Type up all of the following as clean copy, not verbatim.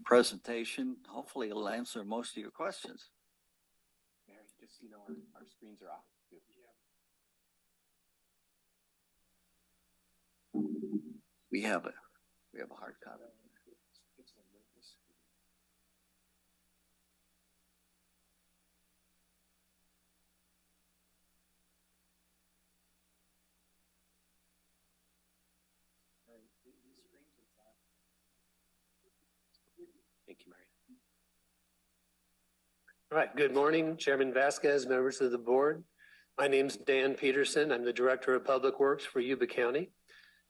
Presentation. Hopefully it'll answer most of your questions. Mary, just so you know, our screens are off. We have a hard copy. Thank you, Mary. All right, good morning, Chairman Vasquez, members of the board. My name's Dan Peterson. I'm the Director of Public Works for Yuba County.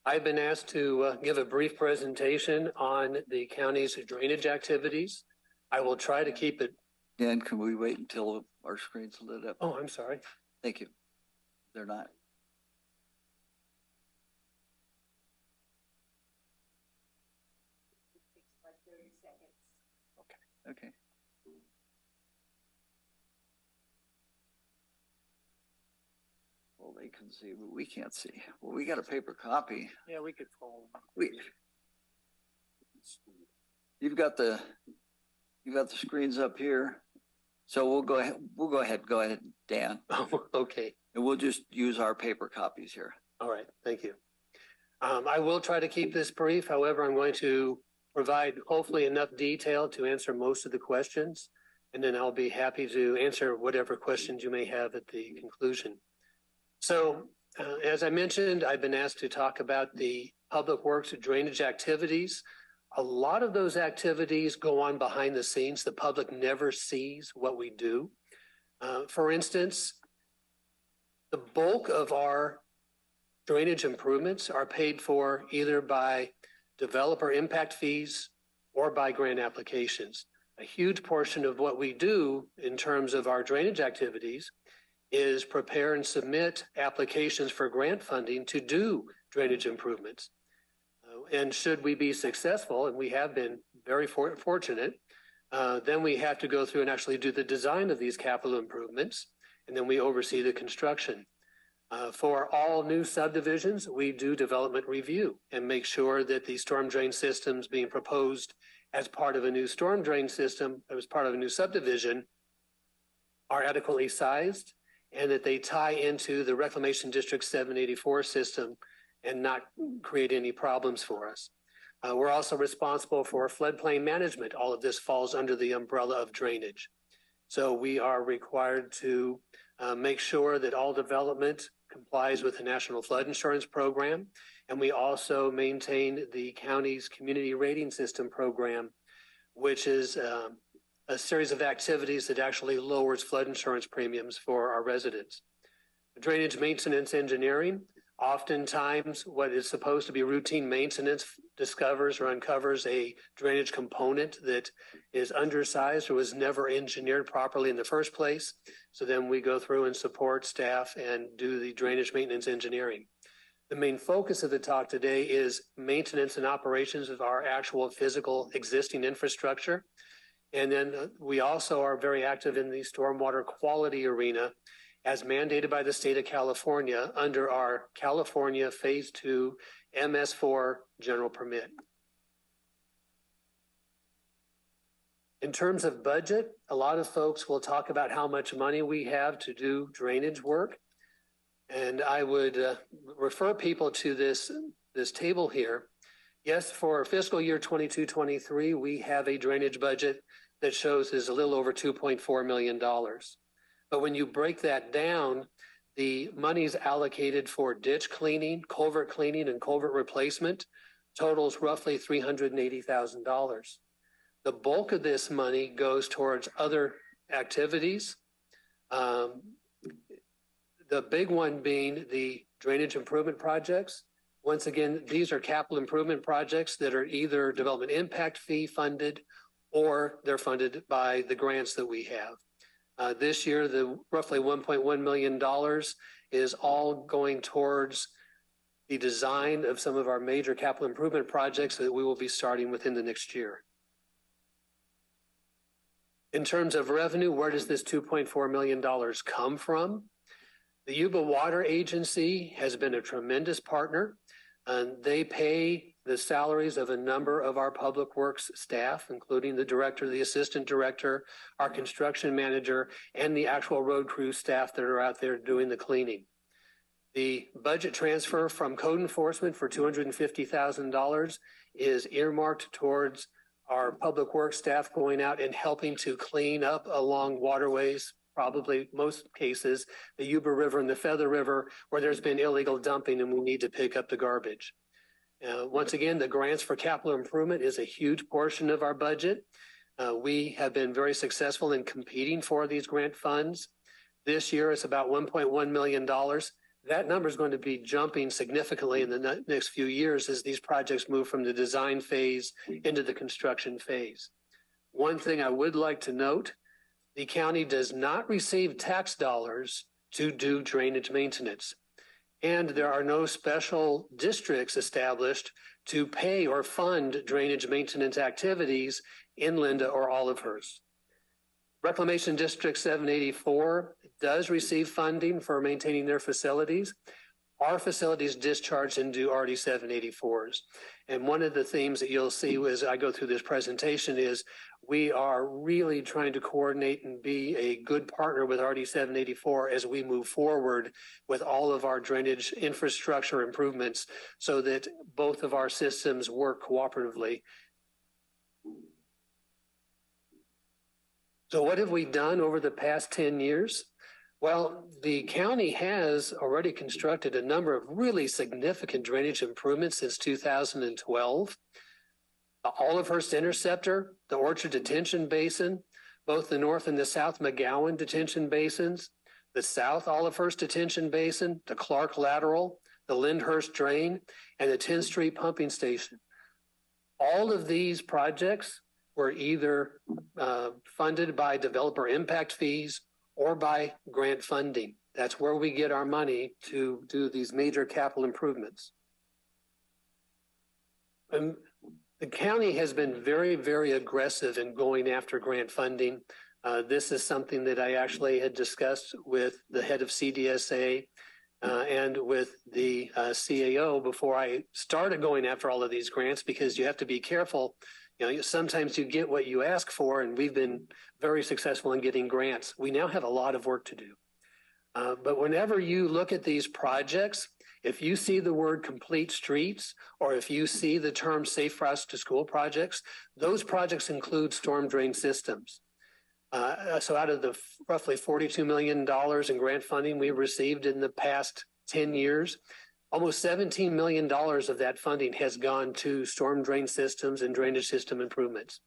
I've been asked to give a brief presentation on the county's drainage activities. I will try to keep it. Dan, can we wait until our screen's lit up? Oh, I'm sorry. Thank you. They're not. Okay. Well, they can see, but we can't see. Well, we got a paper copy. Yeah, we could follow. You've got the screens up here. So we'll go ahead. Go ahead, Dan. Oh, okay. And we'll just use our paper copies here. All right, thank you. I will try to keep this brief. However, I'm going to provide hopefully enough detail to answer most of the questions, and then I'll be happy to answer whatever questions you may have at the conclusion. So, as I mentioned, I've been asked to talk about the public works drainage activities. A lot of those activities go on behind the scenes. The public never sees what we do. For instance, the bulk of our drainage improvements are paid for either by developer impact fees or by grant applications. A huge portion of what we do in terms of our drainage activities is prepare and submit applications for grant funding to do drainage improvements. And should we be successful, and we have been very fortunate, then we have to go through and actually do the design of these capital improvements, and then we oversee the construction. For all new subdivisions, we do development review and make sure that the storm drain systems being proposed as part of a new storm drain system, as part of a new subdivision, are adequately sized and that they tie into the Reclamation District 784 system and not create any problems for us. We're also responsible for floodplain management. All of this falls under the umbrella of drainage. So we are required to make sure that all development complies with the National Flood Insurance Program. And we also maintain the county's Community Rating System program, which is a series of activities that actually lowers flood insurance premiums for our residents. Drainage maintenance engineering, oftentimes what is supposed to be routine maintenance discovers or uncovers a drainage component that is undersized or was never engineered properly in the first place. So then we go through and support staff and do the drainage maintenance engineering. The main focus of the talk today is maintenance and operations of our actual physical existing infrastructure. And then we also are very active in the stormwater quality arena as mandated by the state of California under our California Phase 2 MS4 general permit. In terms of budget, a lot of folks will talk about how much money we have to do drainage work. And I would refer people to this table here. Yes, for fiscal year 22-23, we have a drainage budget that shows is a little over $2.4 million. But when you break that down, the monies allocated for ditch cleaning, culvert cleaning, and culvert replacement totals roughly $380,000. The bulk of this money goes towards other activities. The big one being the drainage improvement projects. Once again, these are capital improvement projects that are either development impact fee funded or they're funded by the grants that we have. This year, the roughly $1.1 million is all going towards the design of some of our major capital improvement projects that we will be starting within the next year. In terms of revenue, where does this $2.4 million come from? The Yuba Water Agency has been a tremendous partner, and they pay the salaries of a number of our public works staff, including the director, the assistant director, our construction manager, and the actual road crew staff that are out there doing the cleaning. The budget transfer from code enforcement for $250,000 is earmarked towards our public works staff going out and helping to clean up along waterways, probably most cases, the Yuba River and the Feather River, where there's been illegal dumping and we need to pick up the garbage. Once again, the grants for capital improvement is a huge portion of our budget. We have been very successful in competing for these grant funds. This year, it's about $1.1 million. That number is going to be jumping significantly in the next few years as these projects move from the design phase into the construction phase. One thing I would like to note, the county does not receive tax dollars to do drainage maintenance. And there are no special districts established to pay or fund drainage maintenance activities in Linda or Olivehurst. Reclamation District 784 does receive funding for maintaining their facilities. Our facilities discharge and do RD 784s. And one of the themes that you'll see as I go through this presentation is we are really trying to coordinate and be a good partner with RD 784 as we move forward with all of our drainage infrastructure improvements so that both of our systems work cooperatively. So what have we done over the past 10 years? Well, the county has already constructed a number of really significant drainage improvements since 2012. The Olivehurst Interceptor, the Orchard Detention Basin, both the North and the South McGowan Detention Basins, the South Olivehurst Detention Basin, the Clark Lateral, the Lyndhurst Drain, and the 10th Street Pumping Station. All of these projects were either funded by developer impact fees or by grant funding. That's where we get our money to do these major capital improvements. The county has been very, very aggressive in going after grant funding. This is something that I actually had discussed with the head of CDSA and with the CAO before I started going after all of these grants, because you have to be careful. You know, sometimes you get what you ask for, and we've been very successful in getting grants. We now have a lot of work to do. But whenever you look at these projects, if you see the word complete streets, or if you see the term safe routes to school projects, those projects include storm drain systems. So out of the roughly $42 million in grant funding we received in the past 10 years, almost $17 million of that funding has gone to storm drain systems and drainage system improvements.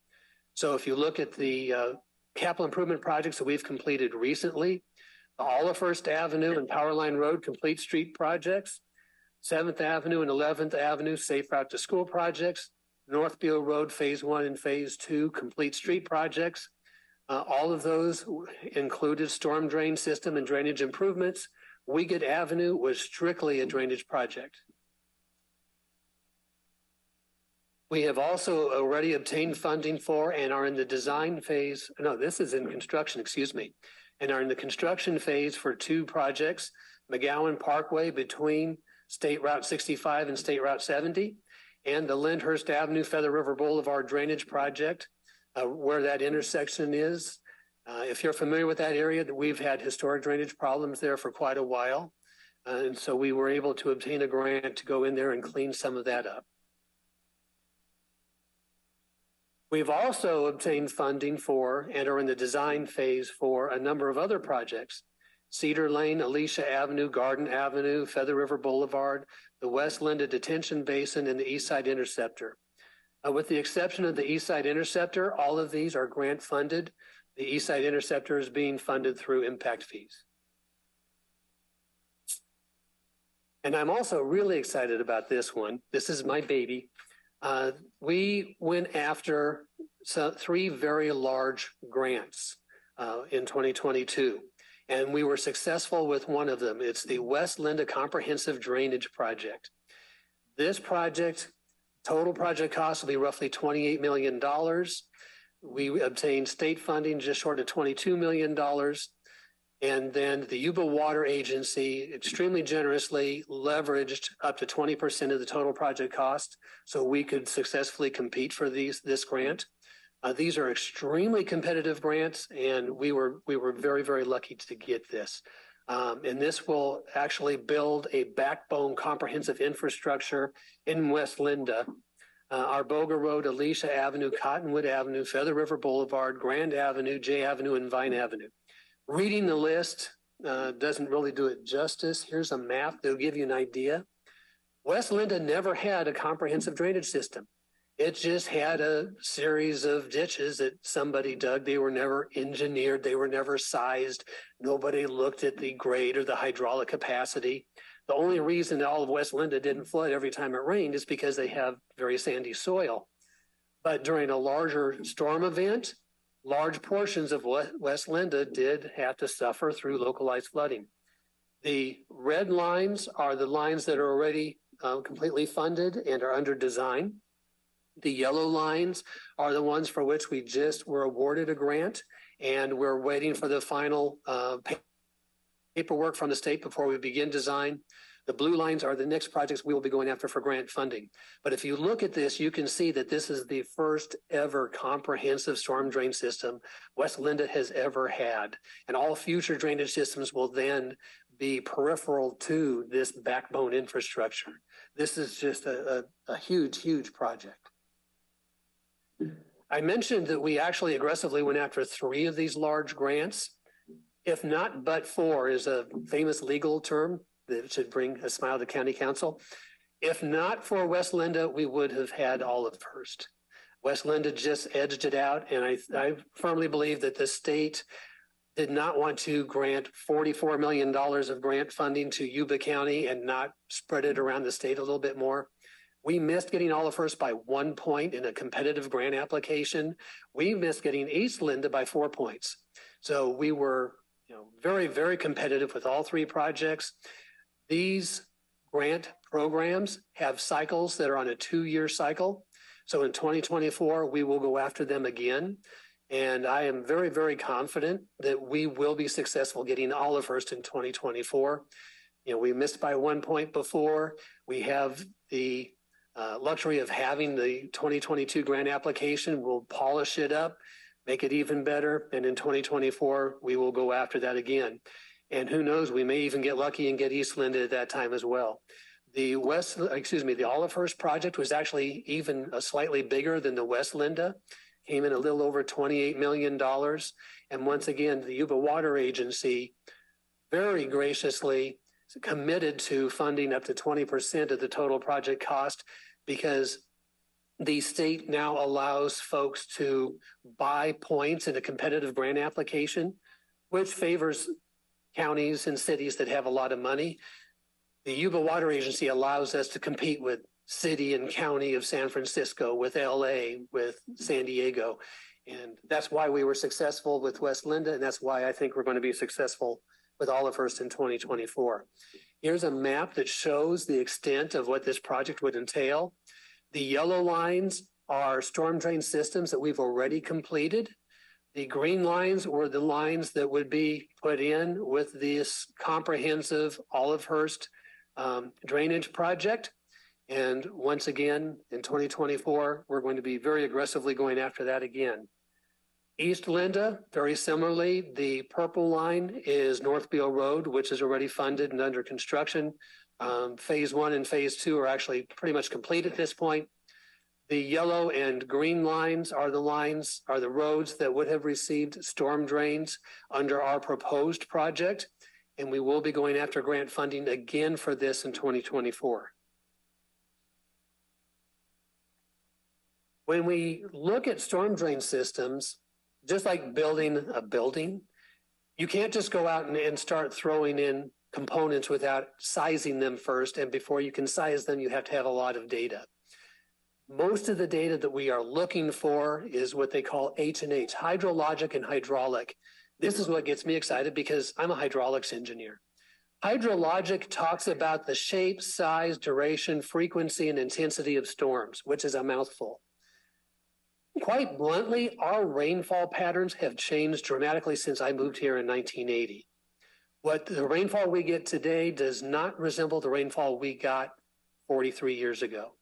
So if you look at the capital improvement projects that we've completed recently, the Olivehurst Avenue and Powerline Road complete street projects, 7th Avenue and 11th Avenue safe route to school projects, North Beale Road Phase 1 and Phase 2 complete street projects. All of those included storm drain system and drainage improvements. Wiegand Avenue was strictly a drainage project. We have also already obtained funding for and are in the design phase. No, this is in construction, excuse me. And are in the construction phase for two projects, McGowan Parkway between State Route 65 and State Route 70, and the Lyndhurst Avenue Feather River Boulevard drainage project, where that intersection is. If you're familiar with that area, we've had historic drainage problems there for quite a while. And so we were able to obtain a grant to go in there and clean some of that up. We've also obtained funding for and are in the design phase for a number of other projects. Cedar Lane, Alicia Avenue, Garden Avenue, Feather River Boulevard, the West Linda Detention Basin, and the East Side Interceptor. With the exception of the East Side Interceptor, all of these are grant funded. The East Side Interceptor is being funded through impact fees. And I'm also really excited about this one. This is my baby. We went after three very large grants in 2022, and we were successful with one of them. It's the West Linda Comprehensive Drainage Project. This project, total project cost will be roughly $28 million. We obtained state funding just short of $22 million. And then the Yuba Water Agency extremely generously leveraged up to 20% of the total project cost so we could successfully compete for this grant. These are extremely competitive grants, and we were very, very lucky to get this. And this will actually build a backbone comprehensive infrastructure in West Linda. Our Boga Road, Alicia Avenue, Cottonwood Avenue, Feather River Boulevard, Grand Avenue, Jay Avenue, and Vine Avenue. Reading the list doesn't really do it justice. Here's a map that'll give you an idea. West Linda never had a comprehensive drainage system. It just had a series of ditches that somebody dug. They were never engineered. They were never sized. Nobody looked at the grade or the hydraulic capacity. The only reason all of West Linda didn't flood every time it rained is because they have very sandy soil. But during a larger storm event, large portions of West Linda did have to suffer through localized flooding. The red lines are the lines that are already completely funded and are under design. The yellow lines are the ones for which we just were awarded a grant, and we're waiting for the final paperwork from the state before we begin design. The blue lines are the next projects we will be going after for grant funding. But if you look at this, you can see that this is the first ever comprehensive storm drain system West Linda has ever had. And all future drainage systems will then be peripheral to this backbone infrastructure. This is just a huge, huge project. I mentioned that we actually aggressively went after 3 of these large grants. If not, but for is a famous legal term that should bring a smile to county council. If not for West Linda, we would have had Olive Hurst. West Linda just edged it out, and I firmly believe that the state did not want to grant $44 million of grant funding to Yuba County and not spread it around the state a little bit more. We missed getting Olive Hurst by 1 point in a competitive grant application. We missed getting East Linda by 4 points. So we were very, very competitive with all 3 projects. These grant programs have cycles that are on a 2-year cycle. So in 2024, we will go after them again. And I am very, very confident that we will be successful getting Olive Hurst in 2024. We missed by 1 point before. We have the luxury of having the 2022 grant application. We'll polish it up, make it even better. And in 2024, we will go after that again. And who knows, we may even get lucky and get East Linda at that time as well. The Olive Hurst project was actually even slightly bigger than the West Linda, came in a little over $28 million. And once again, the Yuba Water Agency very graciously committed to funding up to 20% of the total project cost, because the state now allows folks to buy points in a competitive grant application, which favors counties and cities that have a lot of money. The Yuba Water Agency allows us to compete with city and county of San Francisco, with LA, with San Diego. And that's why we were successful with West Linda, and that's why I think we're going to be successful with Olive Hurst in 2024. Here's a map that shows the extent of what this project would entail. The yellow lines are storm drain systems that we've already completed. The green lines were the lines that would be put in with this comprehensive Olive Hurst drainage project. And once again, in 2024, we're going to be very aggressively going after that again. East Linda, very similarly, the purple line is North Beale Road, which is already funded and under construction. Phase 1 and phase 2 are actually pretty much complete at this point. The yellow and green lines are the roads that would have received storm drains under our proposed project. And we will be going after grant funding again for this in 2024. When we look at storm drain systems, just like building a building, you can't just go out and start throwing in components without sizing them first. And before you can size them, you have to have a lot of data. Most of the data that we are looking for is what they call H&H, hydrologic and hydraulic. This is what gets me excited because I'm a hydraulics engineer. Hydrologic talks about the shape, size, duration, frequency, and intensity of storms, which is a mouthful. Quite bluntly, our rainfall patterns have changed dramatically since I moved here in 1980. What the rainfall we get today does not resemble the rainfall we got 43 years ago.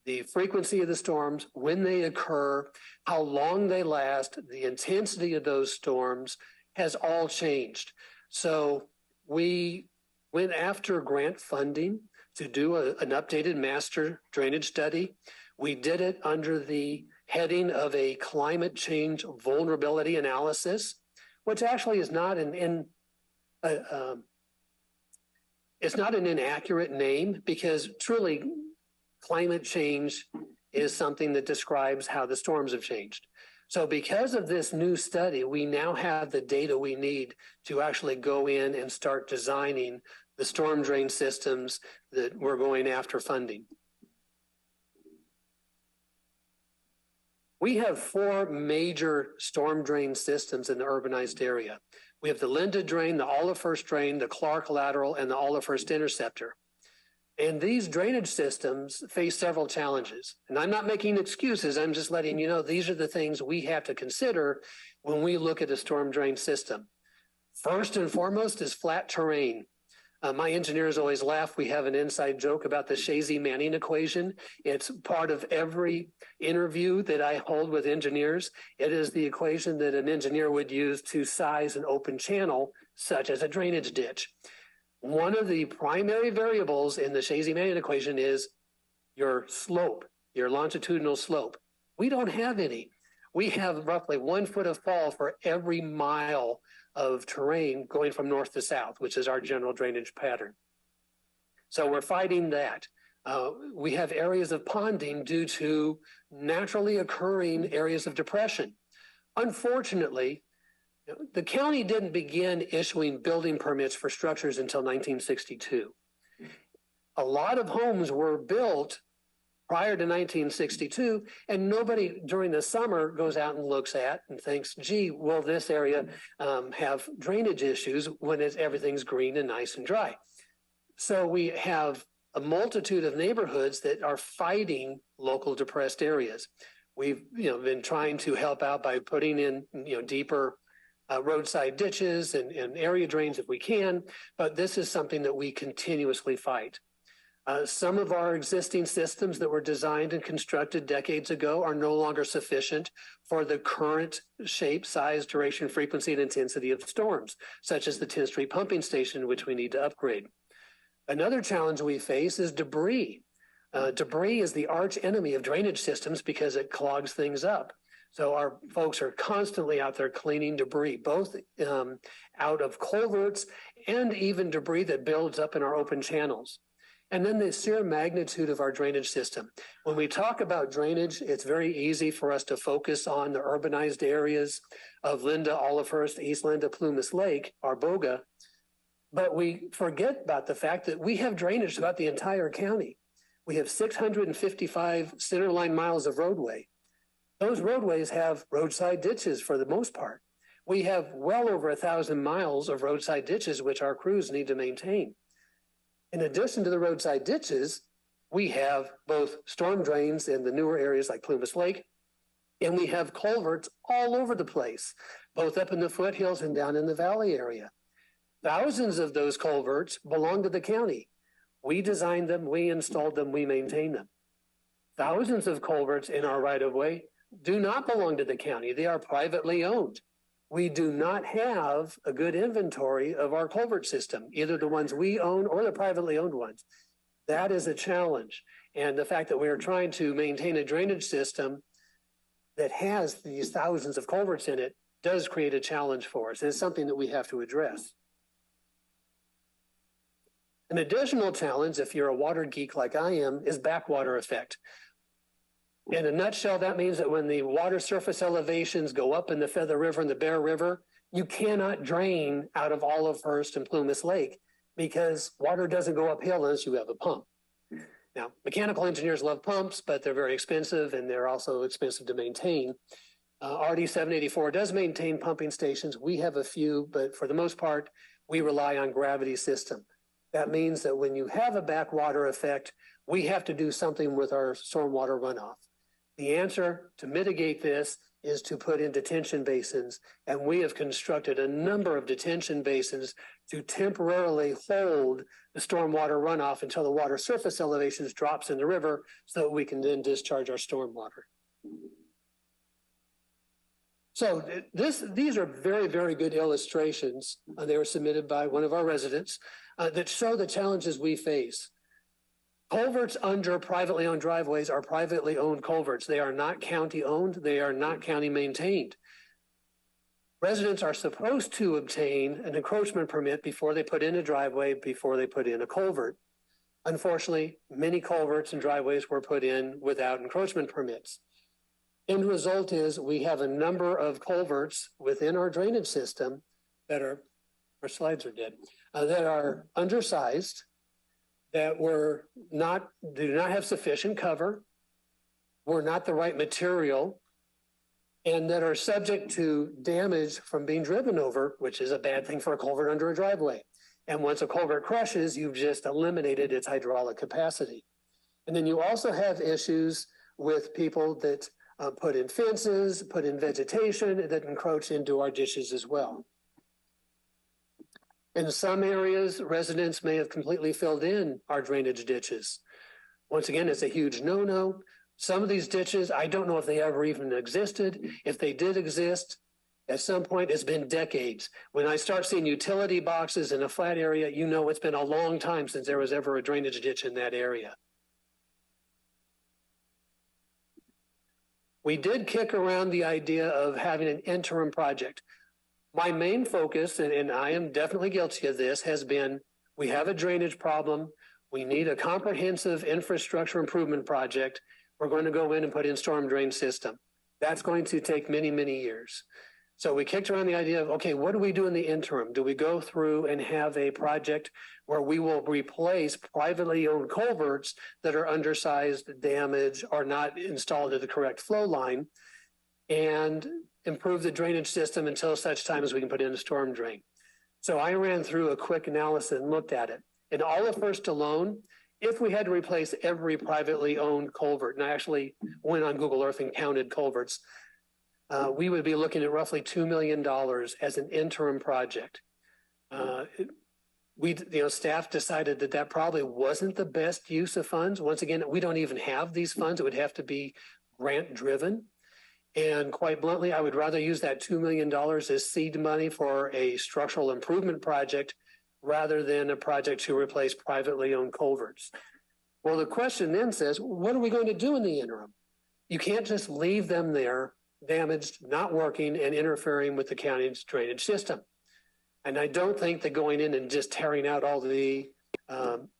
The frequency of the storms, when they occur, how long they last, the intensity of those storms has all changed. So we went after grant funding to do an updated master drainage study. We did it under the heading of a climate change vulnerability analysis, which actually is not it's not an inaccurate name, because truly climate change is something that describes how the storms have changed. So because of this new study, we now have the data we need to actually go in and start designing the storm drain systems that we're going after funding. We have 4 major storm drain systems in the urbanized area. We have the Linda drain, the Olivehurst drain, the Clark lateral, and the Olivehurst interceptor. And these drainage systems face several challenges. And I'm not making excuses. I'm just letting you know these are the things we have to consider when we look at a storm drain system. First and foremost is flat terrain. My engineers always laugh. We have an inside joke about the Shazy-Manning equation. It's part of every interview that I hold with engineers. It is the equation that an engineer would use to size an open channel, such as a drainage ditch. One of the primary variables in the Shazy-Manning equation is your slope, your longitudinal slope. We don't have any. We have roughly 1 foot of fall for every mile of terrain going from north to south, which is our general drainage pattern. So we're fighting that. We have areas of ponding due to naturally occurring areas of depression. Unfortunately, the county didn't begin issuing building permits for structures until 1962. A lot of homes were built prior to 1962, and nobody during the summer goes out and looks at and thinks, gee, will this area have drainage issues when everything's green and nice and dry? So we have a multitude of neighborhoods that are fighting local depressed areas. We've been trying to help out by putting in deeper roadside ditches and area drains if we can, but this is something that we continuously fight. Some of our existing systems that were designed and constructed decades ago are no longer sufficient for the current shape, size, duration, frequency, and intensity of storms, such as the 10th Street pumping station, which we need to upgrade. Another challenge we face is debris. Debris is the arch enemy of drainage systems because it clogs things up. So our folks are constantly out there cleaning debris, both out of culverts and even debris that builds up in our open channels. And then the sheer magnitude of our drainage system. When we talk about drainage, it's very easy for us to focus on the urbanized areas of Linda, Olivehurst, East Linda, Plumas Lake, Arboga, but we forget about the fact that we have drainage throughout the entire county. We have 655 centerline miles of roadway. Those roadways have roadside ditches for the most part. We have well over 1,000 miles of roadside ditches, which our crews need to maintain. In addition to the roadside ditches, we have both storm drains in the newer areas like Plumas Lake, and we have culverts all over the place, both up in the foothills and down in the valley area. Thousands of those culverts belong to the county. We designed them, we installed them, we maintain them. Thousands of culverts in our right-of-way do not belong to the county. They are privately owned. We do not have a good inventory of our culvert system, either the ones we own or the privately owned ones. That is a challenge. And the fact that we are trying to maintain a drainage system that has these thousands of culverts in it does create a challenge for us. It's something that we have to address. An additional challenge, if you're a water geek like I am, is backwater effect. In a nutshell, that means that when the water surface elevations go up in the Feather River and the Bear River, you cannot drain out of Olivehurst and Plumas Lake because water doesn't go uphill unless you have a pump. Now, mechanical engineers love pumps, but they're very expensive and they're also expensive to maintain. RD 784 does maintain pumping stations. We have a few, but for the most part, we rely on gravity system. That means that when you have a backwater effect, we have to do something with our stormwater runoff. The answer to mitigate this is to put in detention basins. And we have constructed a number of detention basins to temporarily hold the stormwater runoff until the water surface elevations drops in the river so that we can then discharge our stormwater. So these are very, very good illustrations. They were submitted by one of our residents that show the challenges we face. Culverts under privately owned driveways are privately owned culverts. They are not county owned. They are not county maintained. Residents are supposed to obtain an encroachment permit before they put in a driveway, before they put in a culvert. Unfortunately, many culverts and driveways were put in without encroachment permits. End result is we have a number of culverts within our drainage system that are, our slides are dead, that are undersized, that do not have sufficient cover, were not the right material, and that are subject to damage from being driven over, which is a bad thing for a culvert under a driveway. And once a culvert crushes, you've just eliminated its hydraulic capacity. And then you also have issues with people that put in fences, put in vegetation that encroach into our ditches as well. In some areas, residents may have completely filled in our drainage ditches. Once again, it's a huge no-no. Some of these ditches, I don't know if they ever even existed. If they did exist, at some point, it's been decades. When I start seeing utility boxes in a flat area, you know it's been a long time since there was ever a drainage ditch in that area. We did kick around the idea of having an interim project. My main focus, and I am definitely guilty of this, has been we have a drainage problem. We need a comprehensive infrastructure improvement project. We're going to go in and put in storm drain system. That's going to take many, many years. So we kicked around the idea of, okay, what do we do in the interim? Do we go through and have a project where we will replace privately owned culverts that are undersized, damaged, or not installed at the correct flow line, and improve the drainage system until such time as we can put in a storm drain? So I ran through a quick analysis and looked at it. In all of First alone, if we had to replace every privately owned culvert, and I actually went on Google Earth and counted culverts, we would be looking at roughly $2 million as an interim project. Staff decided that that probably wasn't the best use of funds. Once again, we don't even have these funds. It would have to be grant driven. And quite bluntly, I would rather use that $2 million as seed money for a structural improvement project rather than a project to replace privately owned culverts. Well, the question then says, what are we going to do in the interim? You can't just leave them there, damaged, not working, and interfering with the county's drainage system. And I don't think that going in and just tearing out all the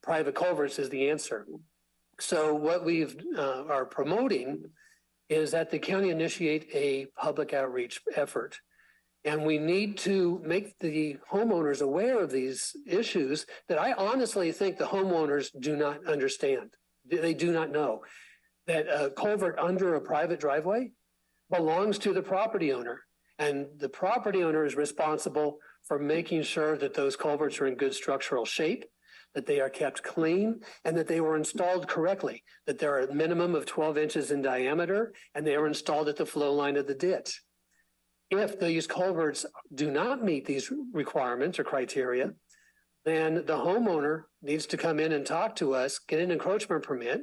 private culverts is the answer. So what we are promoting is that the county initiate a public outreach effort. And we need to make the homeowners aware of these issues that I honestly think the homeowners do not understand. They do not know that a culvert under a private driveway belongs to the property owner. And the property owner is responsible for making sure that those culverts are in good structural shape, that they are kept clean, and that they were installed correctly, that they're a minimum of 12 inches in diameter, and they are installed at the flow line of the ditch. If these culverts do not meet these requirements or criteria, then the homeowner needs to come in and talk to us, get an encroachment permit,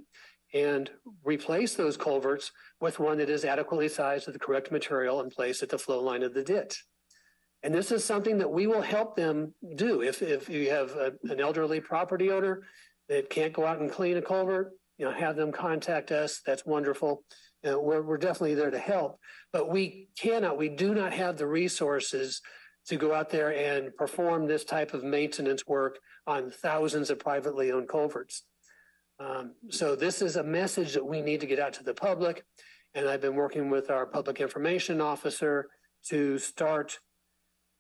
and replace those culverts with one that is adequately sized with the correct material and placed at the flow line of the ditch. And this is something that we will help them do. If you have an elderly property owner that can't go out and clean a culvert, have them contact us. That's wonderful. We're definitely there to help, but we do not have the resources to go out there and perform this type of maintenance work on thousands of privately owned culverts. So this is a message that we need to get out to the public. And I've been working with our public information officer to start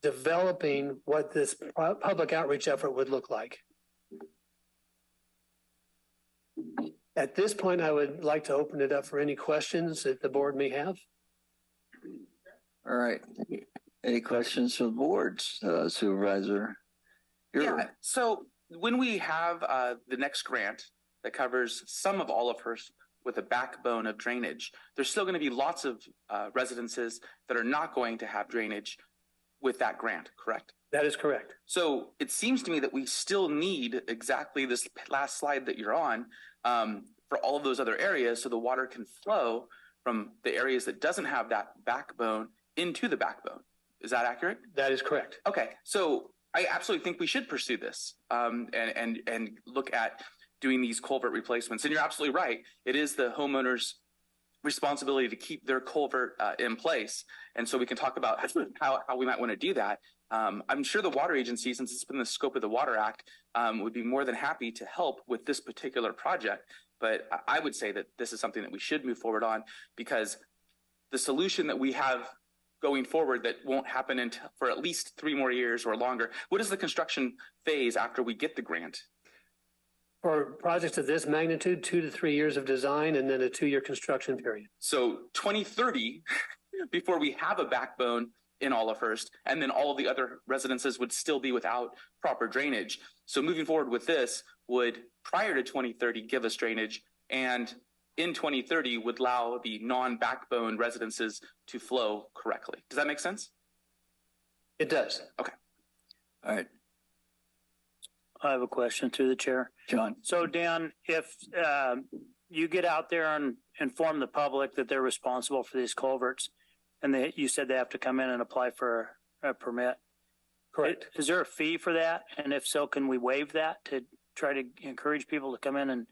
developing what this public outreach effort would look like. At this point, I would like to open it up for any questions that the board may have. All right. Any questions from the boards, Supervisor? So when we have the next grant that covers some of all of with a backbone of drainage, there's still going to be lots of residences that are not going to have drainage with that grant, correct? That is correct. So it seems to me that we still need exactly this last slide that you're on for all of those other areas so the water can flow from the areas that doesn't have that backbone into the backbone. Is that accurate? That is correct. Okay, so I absolutely think we should pursue this and look at doing these culvert replacements. And you're absolutely right. It is the homeowner's responsibility to keep their culvert in place. And so we can talk about how we might want to do that. I'm sure the water agency, since it's been the scope of the Water Act, would be more than happy to help with this particular project. But I would say that this is something that we should move forward on, because the solution that we have going forward that won't happen for at least 3 more years or longer. What is the construction phase after we get the grant? For projects of this magnitude, 2 to 3 years of design and then a 2-year construction period. So 2030, before we have a backbone in Olivehurst, and then all of the other residences would still be without proper drainage. So moving forward with this would, prior to 2030, give us drainage, and in 2030 would allow the non-backbone residences to flow correctly. Does that make sense? It does. Okay. All right, I have a question through the chair. John. So Dan, if you get out there and inform the public that they're responsible for these culverts, and you said they have to come in and apply for a permit. Correct. Is there a fee for that? And if so, can we waive that to try to encourage people to come in and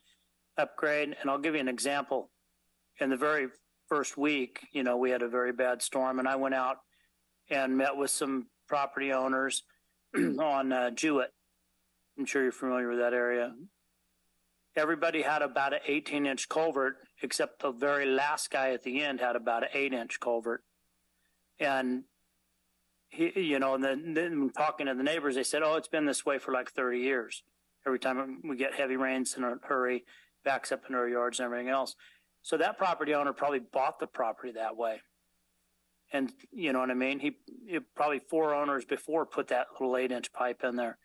upgrade? And I'll give you an example. In the very first week, we had a very bad storm, and I went out and met with some property owners on Jewett. I'm sure you're familiar with that area. Everybody had about an 18-inch culvert, except the very last guy at the end had about an 8-inch culvert. And and then talking to the neighbors, they said, "Oh, it's been this way for like 30 years. Every time we get heavy rains in a hurry, backs up into our yards and everything else." So that property owner probably bought the property that way. And you know what I mean? He probably 4 owners before put that little 8-inch pipe in there.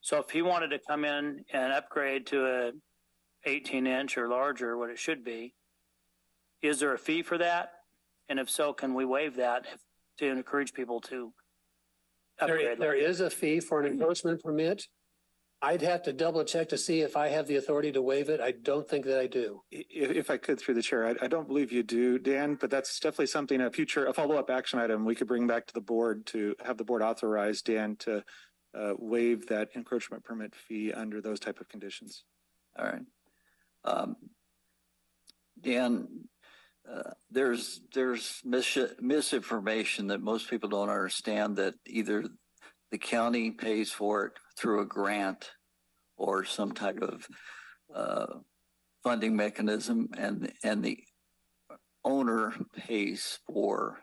So if he wanted to come in and upgrade to a 18-inch or larger, what it should be, is there a fee for that? And if so, can we waive that to encourage people to upgrade? There is a fee for an encroachment permit. I'd have to double check to see if I have the authority to waive it. I don't think that I do. If I could, through the chair, I don't believe you do, Dan, but that's definitely something, a follow-up action item we could bring back to the board to have the board authorize Dan to waive that encroachment permit fee under those type of conditions. All right. Dan, there's misinformation that most people don't understand, that either the county pays for it through a grant or some type of funding mechanism, and the owner pays for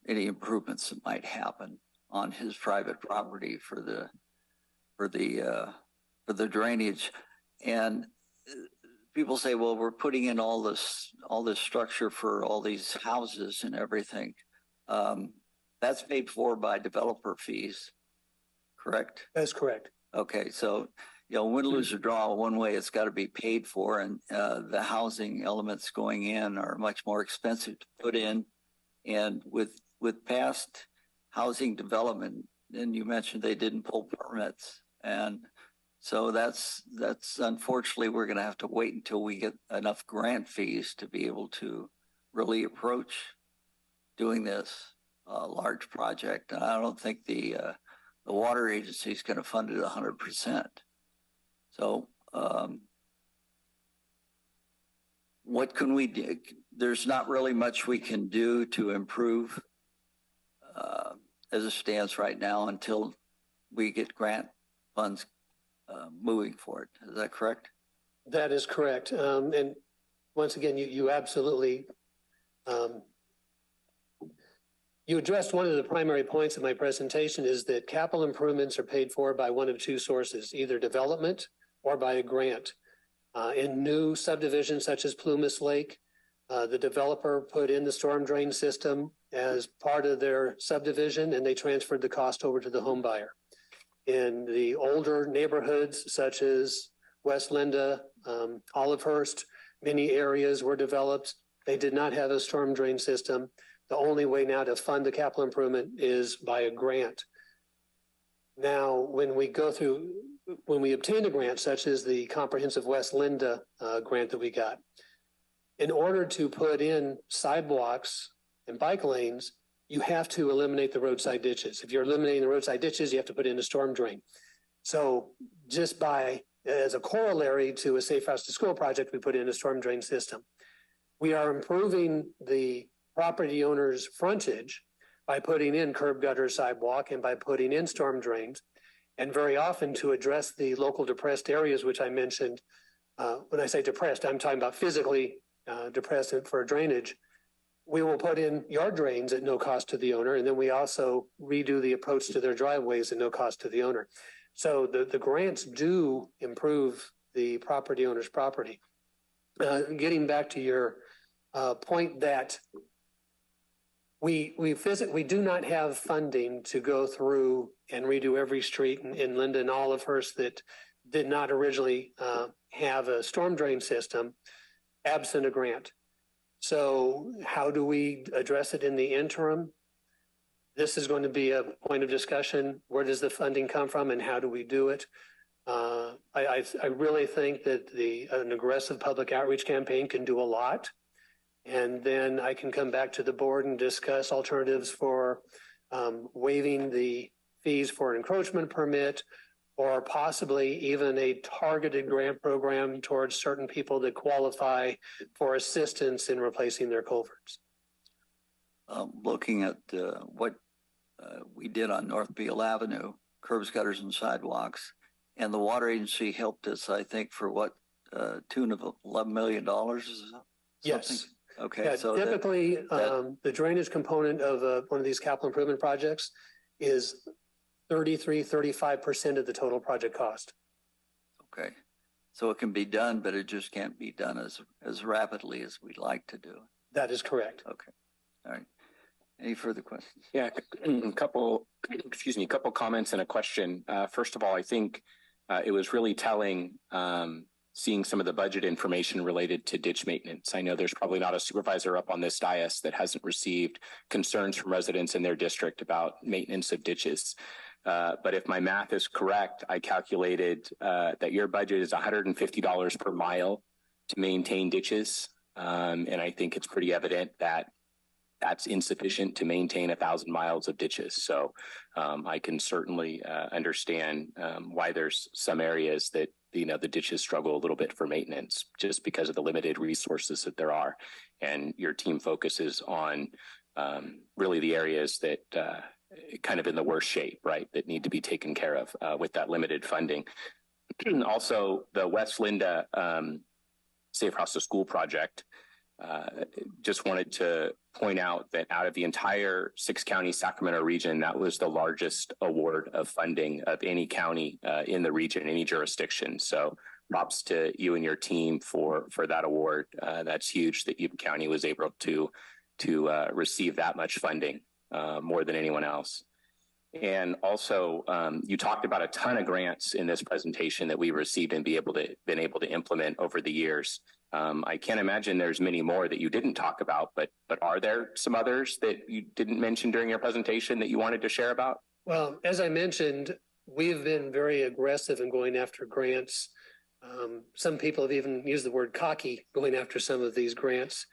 any improvements that might happen on his private property for the drainage. And people say, well, we're putting in all this structure for all these houses and everything. That's paid for by developer fees, correct? That's correct. Okay, so win, lose, or draw, one way it's got to be paid for, and the housing elements going in are much more expensive to put in. And with past housing development, and you mentioned they didn't pull permits, and so that's unfortunately, we're going to have to wait until we get enough grant fees to be able to really approach doing this large project. And I don't think the water agency is going to fund it 100%. So what can we do? There's not really much we can do to improve as it stands right now until we get grant funds moving forward. Is that correct? That is correct. And once again, you absolutely, you addressed one of the primary points of my presentation, is that capital improvements are paid for by one of 2 sources, either development or by a grant. In new subdivisions such as Plumas Lake, the developer put in the storm drain system as part of their subdivision, and they transferred the cost over to the home buyer. In the older neighborhoods such as West Linda, Olivehurst, Many areas were developed. They did not have a storm drain system. The only way now to fund the capital improvement is by a grant. Now, when we obtain a grant, such as the Comprehensive West Linda grant that we got, in order to put in sidewalks and bike lanes, you have to eliminate the roadside ditches. If you're eliminating the roadside ditches, you have to put in a storm drain. So just as a corollary to a Safe Routes to School project, we put in a storm drain system. We are improving the property owner's frontage by putting in curb gutter sidewalk and by putting in storm drains. And very often to address the local depressed areas, which I mentioned, when I say depressed, I'm talking about physically depressed for drainage. We will put in yard drains at no cost to the owner. And then we also redo the approach to their driveways at no cost to the owner. So the grants do improve the property owner's property. Getting back to your point that we do not have funding to go through and redo every street in Linda and Olivehurst that did not originally have a storm drain system, absent a grant. So how do we address it in the interim? This is going to be a point of discussion. Where does the funding come from and how do we do it? I really think that an aggressive public outreach campaign can do a lot. And then I can come back to the board and discuss alternatives for waiving the fees for an encroachment permit, or possibly even a targeted grant program towards certain people that qualify for assistance in replacing their culverts. Looking at what we did on North Beale Avenue, curbs, gutters, and sidewalks, and the water agency helped us, I think, for what, tune of $11 million or something? Yes. Okay. Yeah, so typically, the drainage component of one of these capital improvement projects is 35% of the total project cost. Okay. So it can be done, but it just can't be done as rapidly as we'd like to do. That is correct. Okay. All right. Any further questions? Yeah, a couple comments and a question. First of all, I think it was really telling seeing some of the budget information related to ditch maintenance. I know there's probably not a supervisor up on this dais that hasn't received concerns from residents in their district about maintenance of ditches. But if my math is correct, I calculated that your budget is $150 per mile to maintain ditches. And I think it's pretty evident that that's insufficient to maintain 1,000 miles of ditches. So I can certainly understand why there's some areas that, the ditches struggle a little bit for maintenance just because of the limited resources that there are. And your team focuses on really the areas that kind of in the worst shape, right, that need to be taken care of with that limited funding. Also, the West Linda Safe Routes to School project, just wanted to point out that out of the entire 6-county Sacramento region, that was the largest award of funding of any county in the region, any jurisdiction. So props to you and your team for that award. That's huge that Yuba County was able to receive that much funding, more than anyone else. And also, you talked about a ton of grants in this presentation that we received and been able to implement over the years. I can't imagine there's many more that you didn't talk about, but are there some others that you didn't mention during your presentation that you wanted to share about? Well, as I mentioned, we've been very aggressive in going after grants. Some people have even used the word cocky going after some of these grants.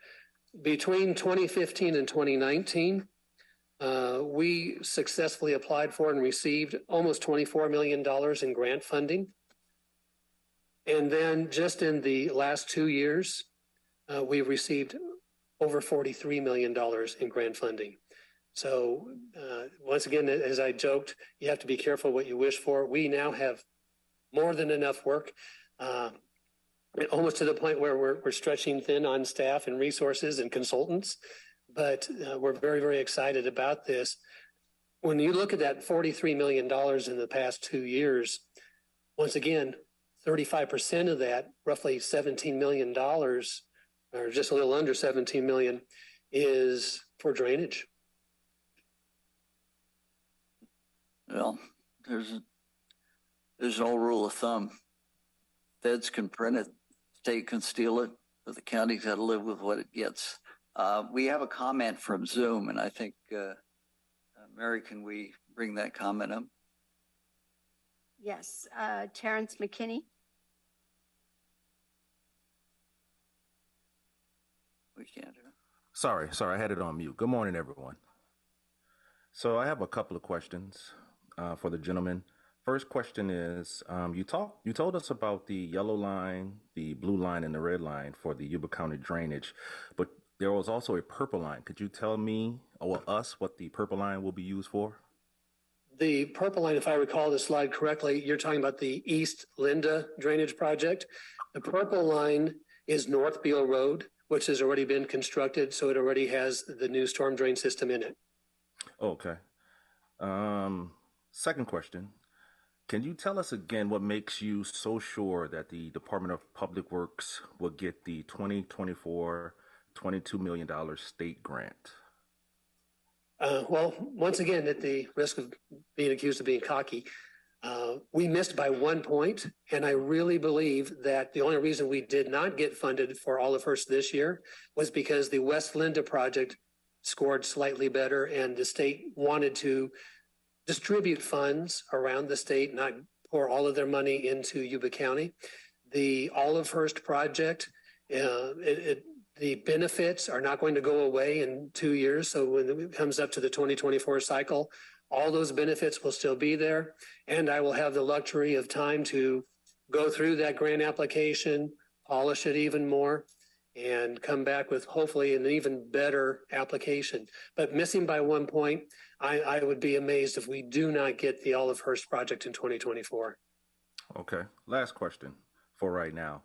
Between 2015 and 2019, we successfully applied for and received almost $24 million in grant funding. And then just in the last 2 years, we've received over $43 million in grant funding. So once again, as I joked, you have to be careful what you wish for. We now have more than enough work, almost to the point where we're stretching thin on staff and resources and consultants. But we're very, very excited about this. When you look at that $43 million in the past 2 years, once again, 35% of that, roughly $17 million, or just a little under 17 million, is for drainage. Well, there's an old rule of thumb. Feds can print it, state can steal it, but the county's got to live with what it gets. We have a comment from Zoom, and I think, Mary, can we bring that comment up? Yes, Terrence McKinney. We can't do it. Sorry, I had it on mute. Good morning, everyone. So I have a couple of questions for the gentleman. First question is, you told us about the yellow line, the blue line, and the red line for the Yuba County drainage, but there was also a purple line. Could you tell me or us what the purple line will be used for? The purple line, if I recall the slide correctly, you're talking about the East Linda drainage project. The purple line is North Beale Road, which has already been constructed, so it already has the new storm drain system in it. Okay. Second question. Can you tell us again what makes you so sure that the Department of Public Works will get the 2024 $22 million state grant? Well, once again, at the risk of being accused of being cocky, we missed by 1 point. And I really believe that the only reason we did not get funded for Olive Hearst this year was because the West Linda project scored slightly better and the state wanted to distribute funds around the state, not pour all of their money into Yuba County. The Olive Hearst project, the benefits are not going to go away in 2 years. So when it comes up to the 2024 cycle, all those benefits will still be there. And I will have the luxury of time to go through that grant application, polish it even more, and come back with hopefully an even better application. But missing by 1 point, I would be amazed if we do not get the Olive Hearst project in 2024. Okay. Last question for right now.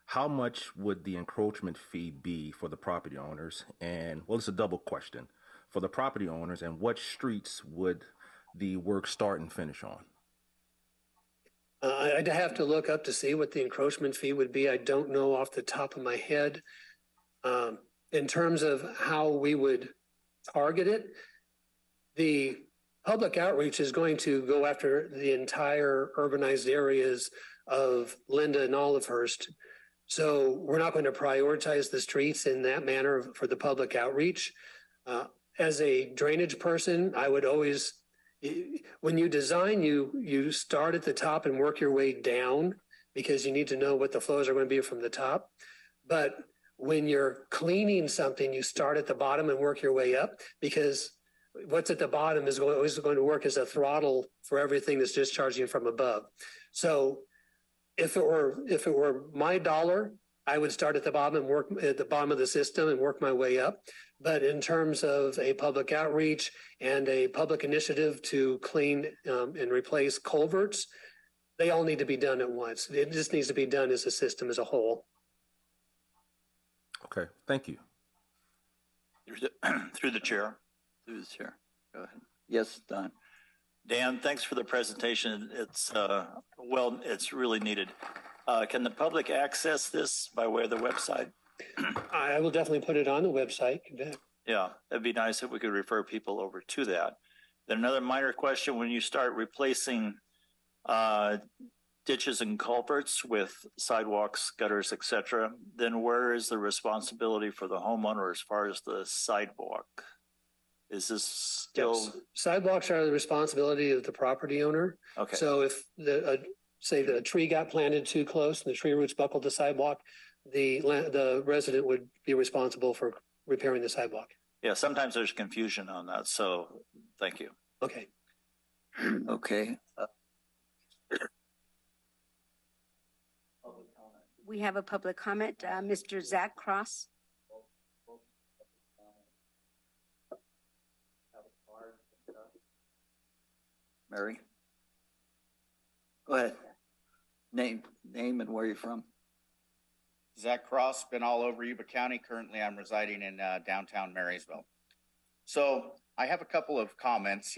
How much would the encroachment fee be for the property owners? And, well, it's a double question. For the property owners, and what streets would the work start and finish on? I'd have to look up to see what the encroachment fee would be. I don't know off the top of my head. In terms of how we would target it, the public outreach is going to go after the entire urbanized areas of Linda and Olive Hearst. So we're not going to prioritize the streets in that manner for the public outreach. As a drainage person, I would always, when you design, you start at the top and work your way down because you need to know what the flows are going to be from the top. But when you're cleaning something, you start at the bottom and work your way up because what's at the bottom is always going to work as a throttle for everything that's discharging from above. So if it were my dollar, I would start at the bottom and work at the bottom of the system and work my way up. But in terms of a public outreach and a public initiative to clean and replace culverts, they all need to be done at once. It just needs to be done as a system as a whole. Okay, thank you. Through the chair. Through the chair. Go ahead. Yes, Don. Dan, thanks for the presentation. It's it's really needed. Can the public access this by way of the website? I will definitely put it on the website. Yeah, that'd be nice if we could refer people over to that. Then another minor question: when you start replacing ditches and culverts with sidewalks, gutters, etc., then where is the responsibility for the homeowner as far as the sidewalk? Is this still? Yes. Sidewalks are the responsibility of the property owner. Okay. So if say the tree got planted too close and the tree roots buckled the sidewalk, the resident would be responsible for repairing the sidewalk. Yeah, sometimes there's confusion on that. So thank you. Okay. Okay. We have a public comment. Mr. Zach Cross. Mary? Go ahead. Name and where you're from. Zach Cross, been all over Yuba County. Currently, I'm residing in downtown Marysville. So I have a couple of comments.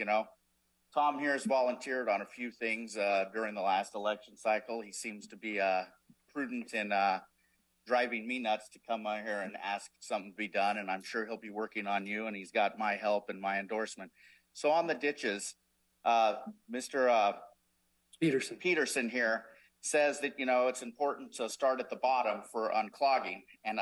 Tom here has volunteered on a few things during the last election cycle. He seems to be prudent in driving me nuts to come out here and ask something to be done. And I'm sure he'll be working on you, and he's got my help and my endorsement. So on the ditches, Mr. Peterson here says that, you know, it's important to start at the bottom for unclogging. And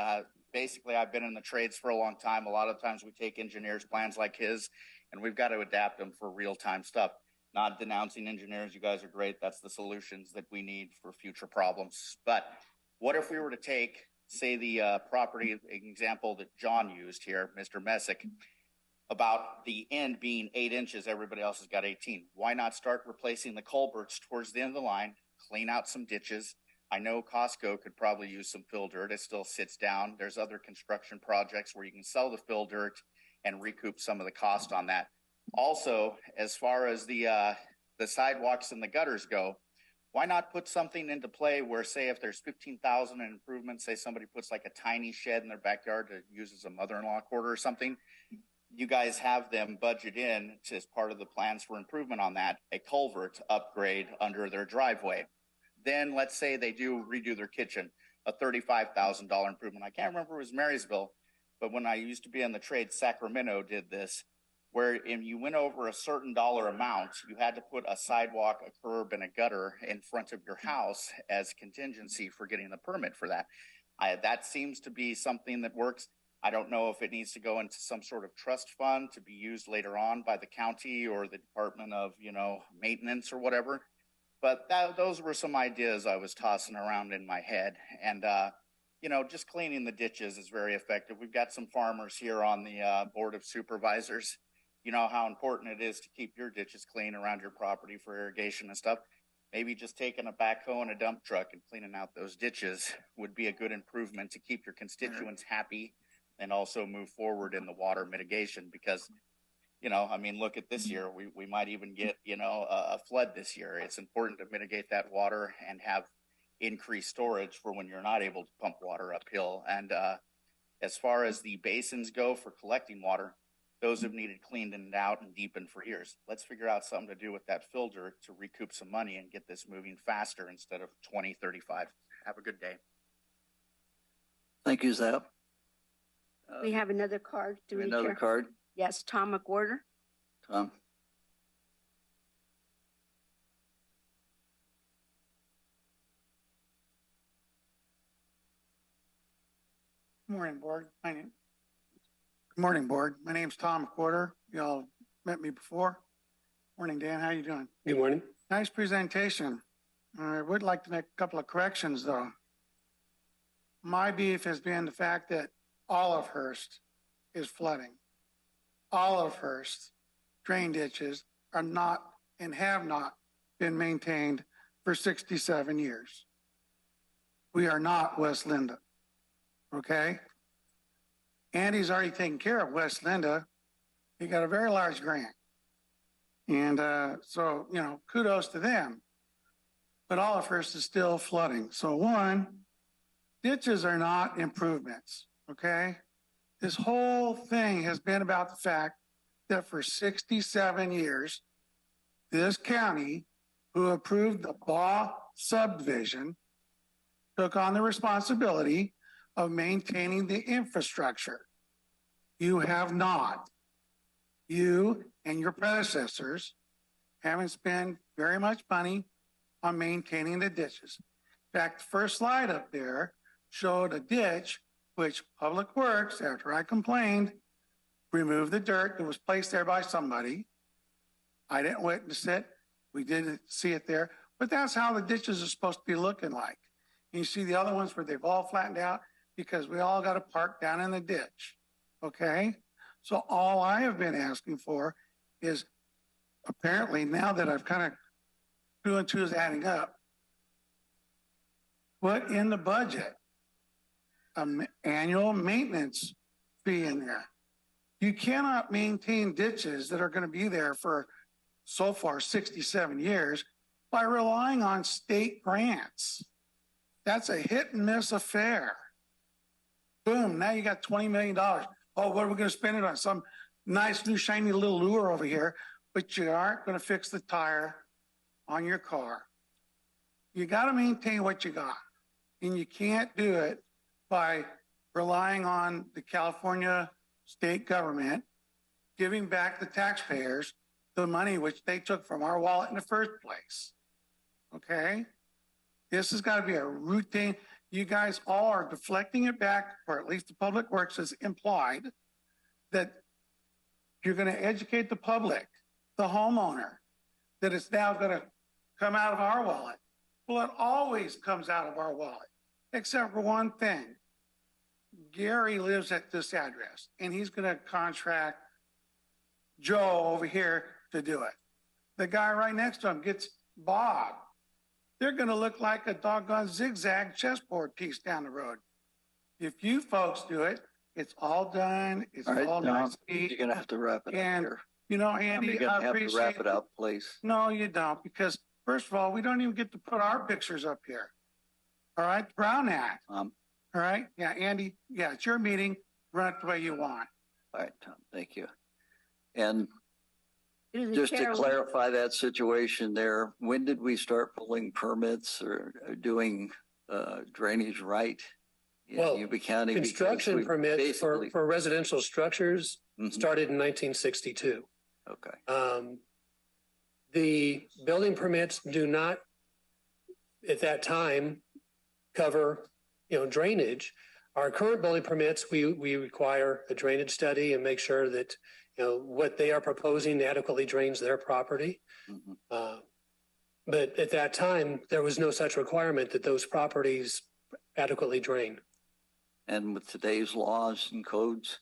basically, I've been in the trades for a long time. A lot of times we take engineers' plans like his, and we've got to adapt them for real-time stuff. Not denouncing engineers. You guys are great. That's the solutions that we need for future problems. But what if we were to take, say, the property example that John used here, Mr. Messick, about the end being 8 inches, everybody else has got 18. Why not start replacing the culverts towards the end of the line, clean out some ditches? I know Costco could probably use some fill dirt. It still sits down. There's other construction projects where you can sell the fill dirt and recoup some of the cost on that. Also, as far as the sidewalks and the gutters go, why not put something into play where, say, if there's 15,000 in improvements, say somebody puts like a tiny shed in their backyard to use as a mother-in-law quarter or something, you guys have them budget in to, as part of the plans for improvement on that, a culvert upgrade under their driveway. Then let's say they do redo their kitchen, a $35,000 improvement. I can't remember if it was Marysville, but when I used to be in the trade, Sacramento did this, where if you went over a certain dollar amount, you had to put a sidewalk, a curb, and a gutter in front of your house as contingency for getting the permit for that. That seems to be something that works. I don't know if it needs to go into some sort of trust fund to be used later on by the county or the Department of, you know, maintenance or whatever. But those were some ideas I was tossing around in my head. And, you know, just cleaning the ditches is very effective. We've got some farmers here on the Board of Supervisors. You know how important it is to keep your ditches clean around your property for irrigation and stuff. Maybe just taking a backhoe and a dump truck and cleaning out those ditches would be a good improvement to keep your constituents happy and also move forward in the water mitigation. Because, you know, I mean, look at this year. We might even get, you know, a flood this year. It's important to mitigate that water and have increased storage for when you're not able to pump water uphill. And as far as the basins go for collecting water, those have needed cleaned and out and deepened for years. Let's figure out something to do with that filter to recoup some money and get this moving faster instead of 2035. Have a good day. Thank you, Zap. We have another card to read Another here. card, Yes, Tom McWhorter. Tom. Morning, board. Good morning, board. My name's Tom McWhorter. Y'all met me before. Morning, Dan. How you doing? Good morning. Nice presentation. I would like to make a couple of corrections, though. My beef has been the fact that Olivehurst is flooding. Olivehurst drain ditches are not and have not been maintained for 67 years. We are not West Linda. Okay? Andy's already taken care of West Linda. He got a very large grant. And so, you know, kudos to them. But Olivehurst is still flooding. So one, ditches are not improvements, okay? This whole thing has been about the fact that for 67 years, this county, who approved the Baugh subdivision, took on the responsibility of maintaining the infrastructure. You have not. You and your predecessors haven't spent very much money on maintaining the ditches. In fact, the first slide up there showed a ditch which Public Works, after I complained, removed the dirt that was placed there by somebody. I didn't witness it. We didn't see it there. But that's how the ditches are supposed to be looking like. And you see the other ones where they've all flattened out because we all got to park down in the ditch. Okay? So all I have been asking for is, apparently now that I've kind of 2 and 2 is adding up, put in the budget an annual maintenance fee in there. You cannot maintain ditches that are going to be there for so far 67 years by relying on state grants. That's a hit and miss affair. Boom, now you got $20 million. Oh, what are we going to spend it on? Some nice new shiny little lure over here, but you aren't going to fix the tire on your car. You got to maintain what you got. And you can't do it by relying on the California state government giving back the taxpayers the money which they took from our wallet in the first place. Okay? This has got to be a routine. You guys all are deflecting it back, or at least the Public Works has implied that you're going to educate the public, the homeowner, that it's now going to come out of our wallet. Well, it always comes out of our wallet, except for one thing. Gary lives at this address, and he's going to contract Joe over here to do it. The guy right next to him gets Bob. They're going to look like a doggone zigzag chessboard piece down the road. If you folks do it, it's all done. It's All right, all Tom, nice. you're gonna have to wrap it up And, here. you know, You're Andy, gonna I have to appreciate wrap it up, please. No, you don't, because first of all, we don't even get to put our pictures up here. All right, Brown Act. All right, yeah, Andy, yeah, it's your meeting. Run it the way you want. All right, Tom, thank you. And Through the just to chair, clarify that situation there, when did we start pulling permits or doing drainage right in Well, Yuba County? Because construction we permits basically- for residential structures Mhm. started in 1962. Okay, The building permits do not, at that time, cover, drainage. Our current building permits, we require a drainage study and make sure that, what they are proposing adequately drains their property. Mhm. But at that time, there was no such requirement that those properties adequately drain. and with today's laws and codes,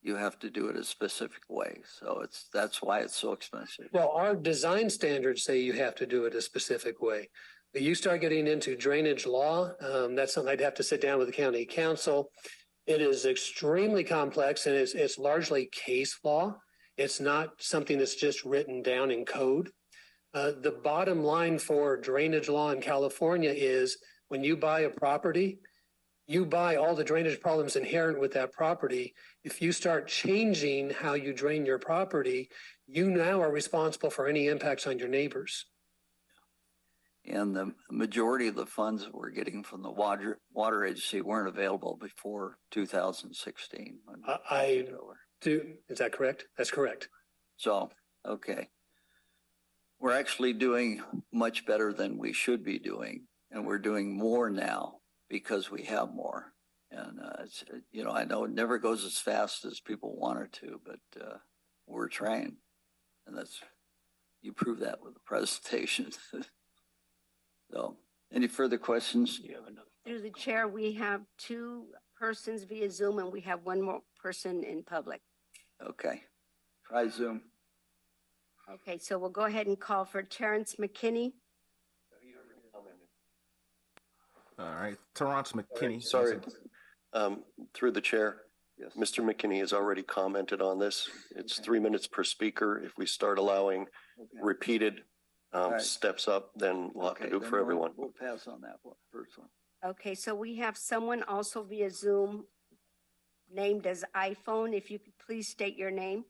you have to do it a specific way. So that's why it's so expensive. Well, our design standards say you have to do it a specific way. But you start getting into drainage law, that's something I'd have to sit down with the county council. It is extremely complex and it's largely case law. It's not something that's just written down in code. The bottom line for drainage law in California is when you buy a property, you buy all the drainage problems inherent with that property. If you start changing how you drain your property, you now are responsible for any impacts on your neighbors. And the majority of the funds that we're getting from the water agency weren't available before 2016. Is that correct? That's correct. So, okay. We're actually doing much better than we should be doing. And we're doing more now because we have more. And, I know it never goes as fast as people want it to, but we're trying. And you prove that with the presentation. So, any further questions? through the chair, we have 2 persons via Zoom and we have 1 more person in public. Okay. Try Zoom. Okay, so we'll go ahead and call for Terrence McKinney. All right, Terrence McKinney. Sorry, through the chair. Yes. Mr. McKinney has already commented on this. It's 3 minutes per speaker. If we start allowing repeated right. steps up, then we'll have to do then for everyone. We'll pass on that first one. Okay, so we have someone also via Zoom named as iPhone. If you could please state your name.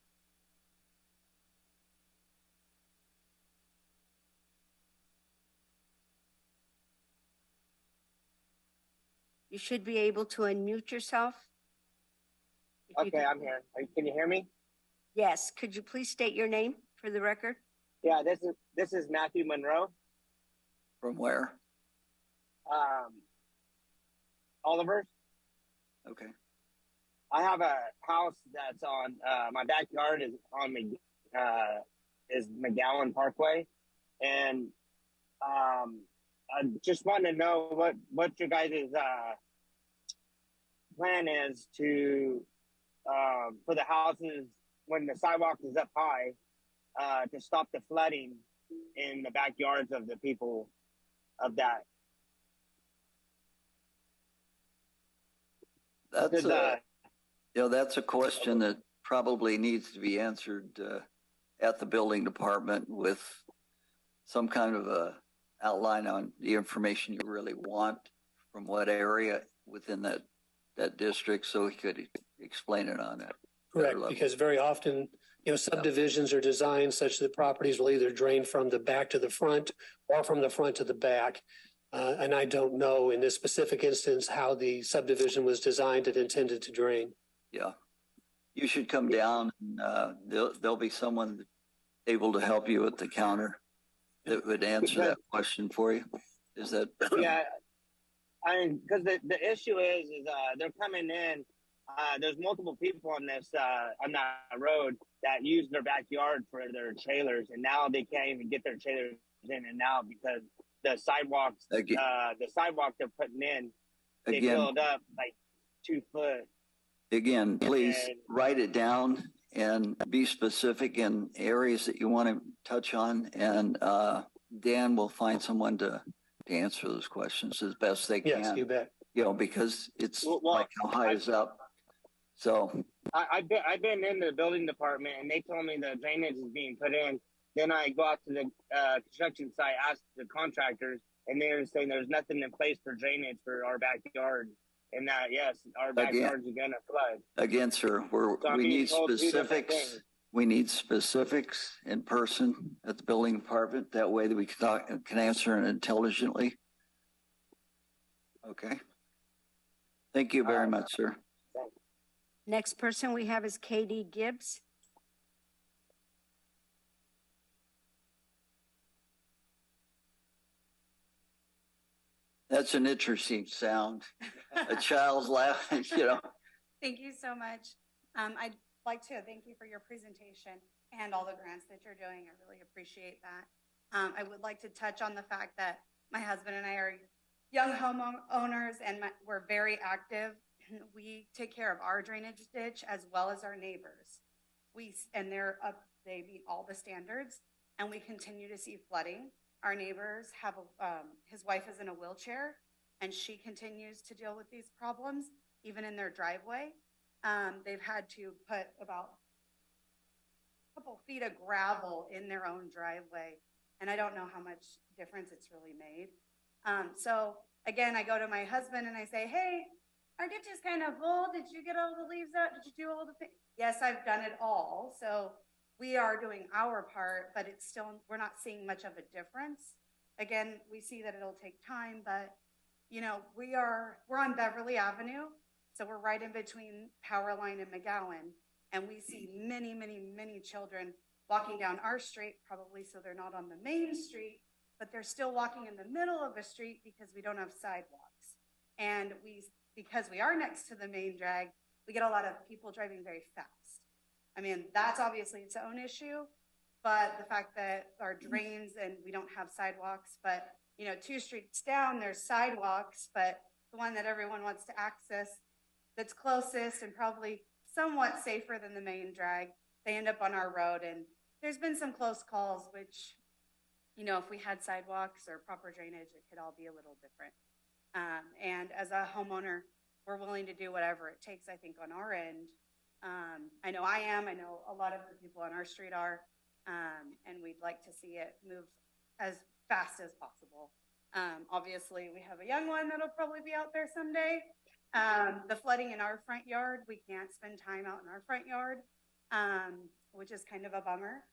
You should be able to unmute yourself. Okay, I'm here. Can you hear me? Yes. Could you please state your name for the record? Yeah, this is Matthew Monroe. From where? Oliver. Okay. I have a house that's on my backyard is on is McGowan Parkway, and I just want to know what your guys' plan is to for the houses when the sidewalk is up high to stop the flooding in the backyards of the people of that. That's a question that probably needs to be answered at the building department with some kind of a outline on the information you really want from what area within that district, so he could explain it on that. Correct, because very often, subdivisions are designed such that properties will either drain from the back to the front or from the front to the back. And I don't know in this specific instance how the subdivision was designed and intended to drain. Yeah. You should come down and there'll be someone able to help you at the counter that would answer that question for you. Is that? Yeah, I mean, because the issue is they're coming in. There's multiple people on that road that use their backyard for their trailers, and now they can't even get their trailers in and out because the sidewalk they're putting in, they filled up like 2 foot. Again, please write it down and be specific in areas that you want to touch on, and Dan will find someone to answer those questions as best they can. Yes, you bet. You know, because it's like how high is up. So I've been in the building department, and they told me the drainage is being put in. Then I go out to the construction site, ask the contractors, and they're saying there's nothing in place for drainage for our backyard. And that, yes, our backyards are going to flood. Again, sir, we need specifics. We need specifics in person at the building department. That way that we can answer it intelligently. Okay. Thank you very much, sir. Next person we have is Katie Gibbs. That's an interesting sound. A child's laughing, you know. Thank you so much. I'd like to thank you for your presentation and all the grants that you're doing. I really appreciate that. I would like to touch on the fact that my husband and I are young homeowners, and we're very active. We take care of our drainage ditch as well as our neighbors. They meet all the standards, and we continue to see flooding. Our neighbors have his wife is in a wheelchair, and she continues to deal with these problems, even in their driveway. They've had to put about a couple feet of gravel in their own driveway, and I don't know how much difference it's really made. So again, I go to my husband and I say, hey, our ditch is kind of full. Did you get all the leaves out? Did you do all the things? Yes, I've done it all. So we are doing our part, but it's still, we're not seeing much of a difference. Again, we see that it'll take time, but you know, we're on Beverly Avenue. So we're right in between Powerline and McGowan. And we see many, many, many children walking down our street, probably so they're not on the main street, but they're still walking in the middle of a street because we don't have sidewalks. And because we are next to the main drag, we get a lot of people driving very fast. I mean, that's obviously its own issue, but the fact that our drains and we don't have sidewalks, but you know, 2 streets down, there's sidewalks, but the one that everyone wants to access that's closest and probably somewhat safer than the main drag, they end up on our road. And there's been some close calls, which, you know, if we had sidewalks or proper drainage, it could all be a little different. And as a homeowner, we're willing to do whatever it takes, I think, on our end. I know I am. I know a lot of the people on our street are, and we'd like to see it move as fast as possible. Obviously, we have a young one that'll probably be out there someday. The flooding in our front yard, we can't spend time out in our front yard, which is kind of a bummer.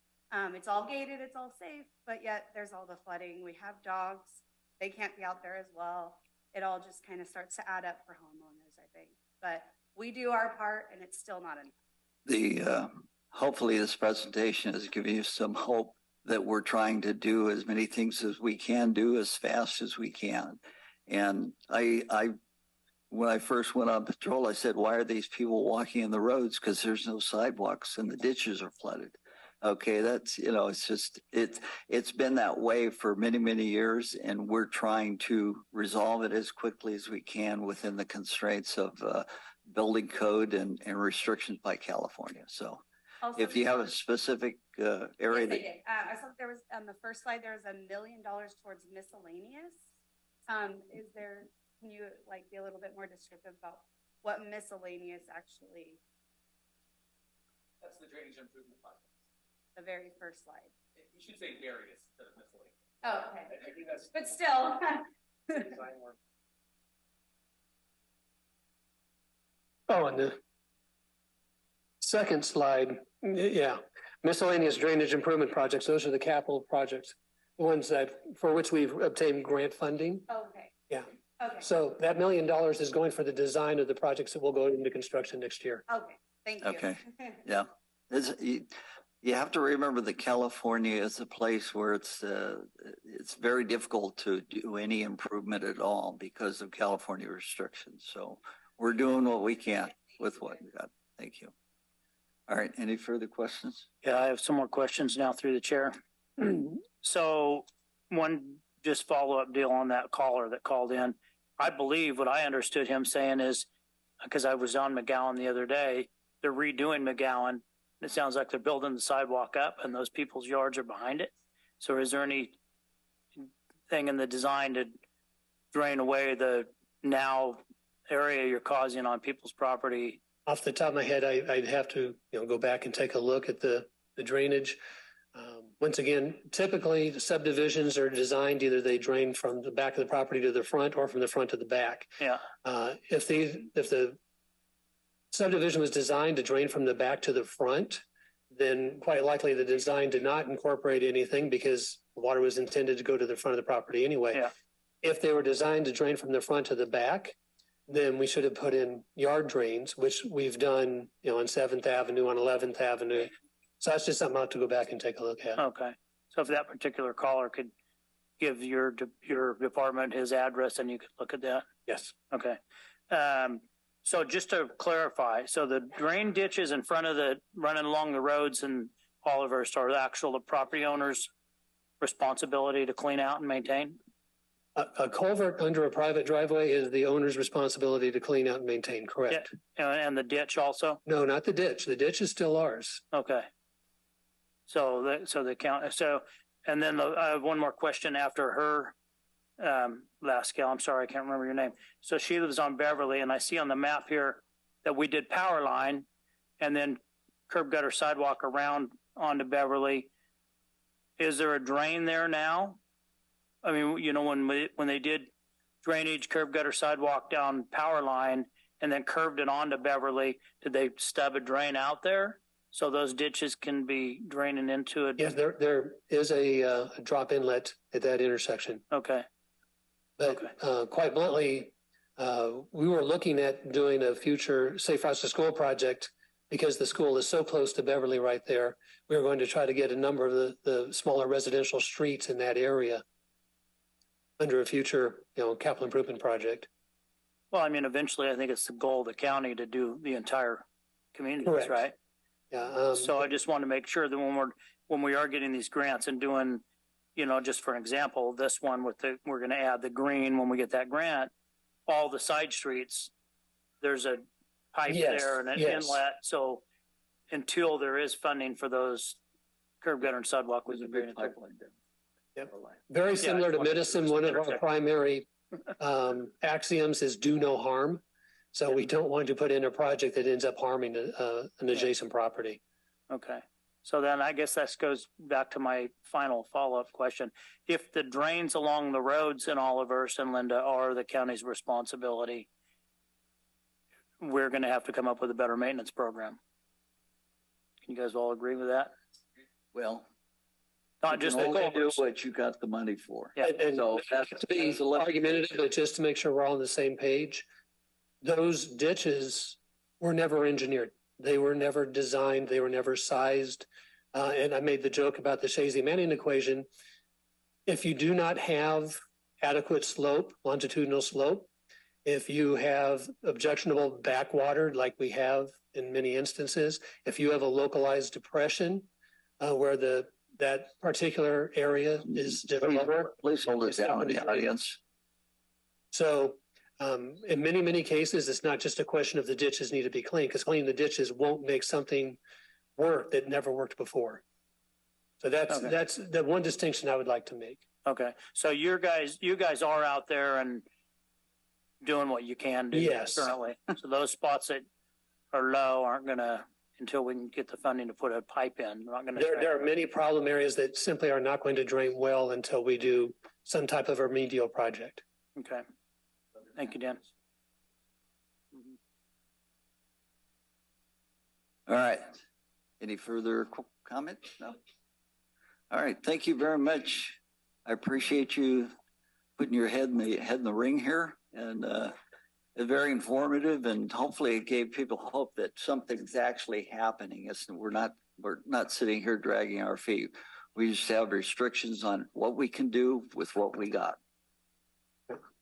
It's all gated, it's all safe, but yet there's all the flooding. We have dogs. They can't be out there as well. It all just kind of starts to add up for homeowners, I think. But we do our part, and it's still not enough. Hopefully this presentation has given you some hope that we're trying to do as many things as we can do as fast as we can. And when I first went on patrol, I said, why are these people walking in the roads? Because there's no sidewalks and the ditches are flooded. Okay, that's, you know, it's just, it's been that way for many, many years, and we're trying to resolve it as quickly as we can within the constraints of building code and restrictions by California. So also, if you have a specific area that I saw there was on the first slide, there was $1 million towards miscellaneous. Can you like be a little bit more descriptive about what miscellaneous actually? That's the drainage improvement project. The very first slide. You should say various instead of miscellaneous. Oh, okay. I think that's. But still. Oh, and the second slide, yeah, miscellaneous drainage improvement projects. Those are the capital projects, the ones for which we've obtained grant funding. Okay. Yeah. Okay. So that $1 million is going for the design of the projects that will go into construction next year. Okay. Thank you. Okay. Yeah. You have to remember that California is a place where it's very difficult to do any improvement at all because of California restrictions. So we're doing what we can with what we got. Thank you. All right. Any further questions? Yeah, I have some more questions now through the chair. So one just follow-up deal on that caller that called in. I believe what I understood him saying is, because I was on McGowan the other day, they're redoing McGowan. It sounds like they're building the sidewalk up and those people's yards are behind it. So is there any thing in the design to drain away the now area you're causing on people's property? Off the top of my head, I'd have to go back and take a look at the drainage. Once again, typically the subdivisions are designed either they drain from the back of the property to the front or from the front to the back. Yeah. If the subdivision was designed to drain from the back to the front, then quite likely the design did not incorporate anything because water was intended to go to the front of the property anyway. Yeah. If they were designed to drain from the front to the back, then we should have put in yard drains, which we've done, on 7th Avenue, on 11th Avenue. So that's just something I'll have to go back and take a look at. Okay. So if that particular caller could give your department his address and you could look at that? Yes. Okay. So just to clarify, so the drain ditches in front of running along the roads in Olivehurst are the property owner's responsibility to clean out and maintain? A culvert under a private driveway is the owner's responsibility to clean out and maintain, correct? Yeah. And the ditch also? No, not the ditch. The ditch is still ours. Okay. And then I have one more question after her last gal. I'm sorry, I can't remember your name. So she lives on Beverly, and I see on the map here that we did power line and then curb gutter sidewalk around onto Beverly. Is there a drain there now? I mean, when they did drainage, curb gutter sidewalk down power line and then curved it onto Beverly, did they stub a drain out there so those ditches can be draining into it? Yes, there is a drop inlet at that intersection. Okay. But quite bluntly, we were looking at doing a future Safe Routes to School project because the school is so close to Beverly right there. We were going to try to get a number of the smaller residential streets in that area under a future, capital improvement project. Well, I mean, eventually I think it's the goal of the county to do the entire communities, Correct. Right? Yeah. So I just want to make sure that when we are getting these grants and doing, just for an example, this one we're going to add the green when we get that grant, all the side streets, there's a pipe there and an inlet. So until there is funding for those curb gutter and sidewalk, we can bring it there. Yep. Very similar to medicine. One of our primary axioms is do no harm. So we don't want to put in a project that ends up harming an adjacent property. Okay. So then I guess that goes back to my final follow-up question. If the drains along the roads in Olivehurst and Linda are the county's responsibility, we're going to have to come up with a better maintenance program. Can you guys all agree with that? Well, not just the do what you got the money for. Yeah. And so that's to be argumentative, but just to make sure we're all on the same page, those ditches were never engineered. They were never designed. They were never sized. And I made the joke about the Shazy-Manning equation. If you do not have adequate slope, longitudinal slope, if you have objectionable backwater like we have in many instances, if you have a localized depression where that particular area is difficult. Please hold it down in the audience. So in many, many cases, it's not just a question of the ditches need to be cleaned, because cleaning the ditches won't make something work that never worked before. So that's the one distinction I would like to make. Okay. So you guys are out there and doing what you can do currently. So those spots that are low aren't going to, until we can get the funding to put a pipe in, not going to. There are many problem areas that simply are not going to drain well until we do some type of remedial project. Okay. Thank you, Dan. All right. Any further comment? No? All right. Thank you very much. I appreciate you putting your head in the ring here, and it's very informative, and hopefully it gave people hope that something's actually happening. We're not we're not sitting here dragging our feet. We just have restrictions on what we can do with what we got.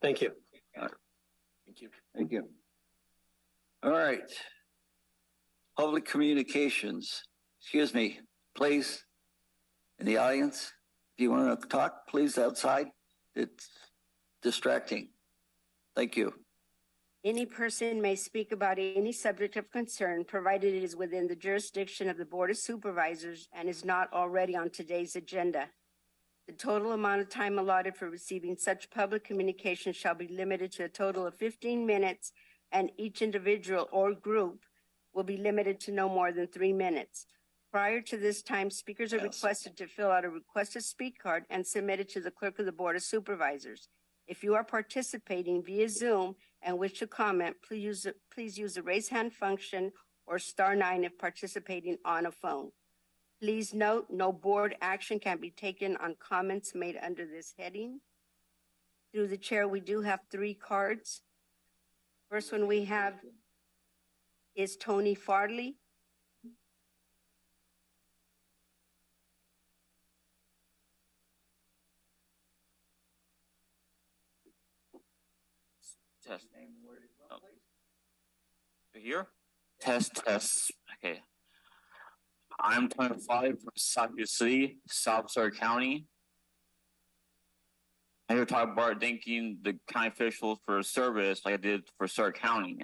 Thank you. Thank you. Thank you. All right. Public communications. Excuse me, please. In the audience, if you want to talk, please outside. It's distracting. Thank you. Any person may speak about any subject of concern, provided it is within the jurisdiction of the Board of Supervisors and is not already on today's agenda. The total amount of time allotted for receiving such public communication shall be limited to a total of 15 minutes, and each individual or group will be limited to no more than 3 minutes. Prior to this time, speakers are requested to fill out a request to speak card and submit it to the clerk of the Board of Supervisors. If you are participating via Zoom and wish to comment, please use the raise hand function or *9 if participating on a phone. Please note, no board action can be taken on comments made under this heading. Through the chair, we do have 3 cards. First one we have is Tony Farley. Test. Oh. Here? Test. Okay. I'm Tony Farley from South Yuba City, South Story County. I'm here to talk about thanking the county officials for service like I did for Stark County.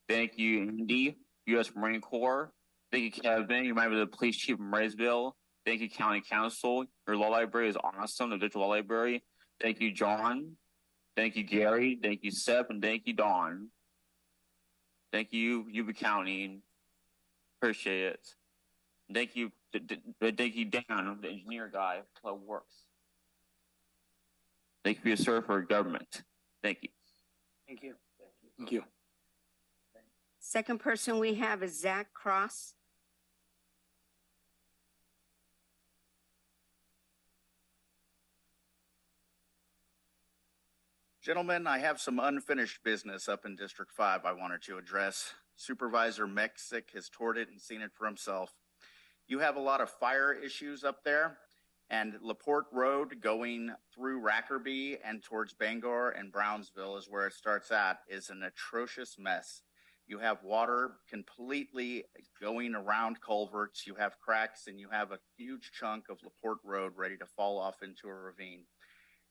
Thank you, Andy, U.S. Marine Corps. Thank you, Kevin. You might be the police chief of Marysville. Thank you, County Council. Your law library is awesome, the digital law library. Thank you, John. Thank you, Gary. Thank you, Seth. And thank you, Dawn. Thank you, Yuba County. Appreciate it. Thank you, Dan, the engineer guy, who works. Thank you for your service for government. Thank you. Thank you. Thank you. Second person we have is Zach Cross. Gentlemen, I have some unfinished business up in District 5 I wanted to address. Supervisor Mexick has toured it and seen it for himself. You have a lot of fire issues up there, and LaPorte Road going through Rackerby and towards Bangor and Brownsville is where it starts at, is an atrocious mess. You have water completely going around culverts, you have cracks, and you have a huge chunk of LaPorte Road ready to fall off into a ravine.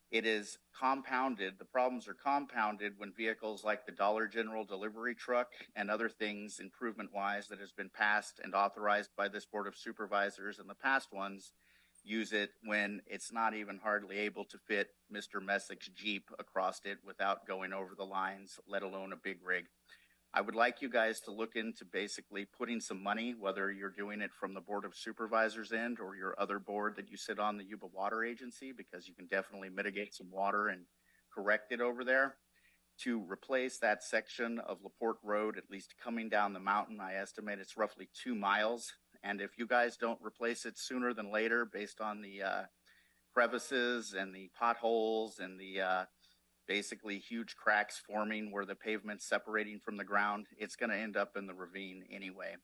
It is compounded. The problems are compounded when vehicles like the Dollar General delivery truck and other things improvement-wise that has been passed and authorized by this Board of Supervisors and the past ones use it when it's not even hardly able to fit Mr. Messick's Jeep across it without going over the lines, let alone a big rig. I would like you guys to look into basically putting some money, whether you're doing it from the Board of Supervisors end or your other board that you sit on, the Yuba Water Agency, because you can definitely mitigate some water and correct it over there, to replace that section of LaPorte Road, at least coming down the mountain. I estimate it's roughly 2 miles. And if you guys don't replace it sooner than later, based on the crevices and the potholes and the basically huge cracks forming where the pavement's separating from the ground, it's going to end up in the ravine anyway.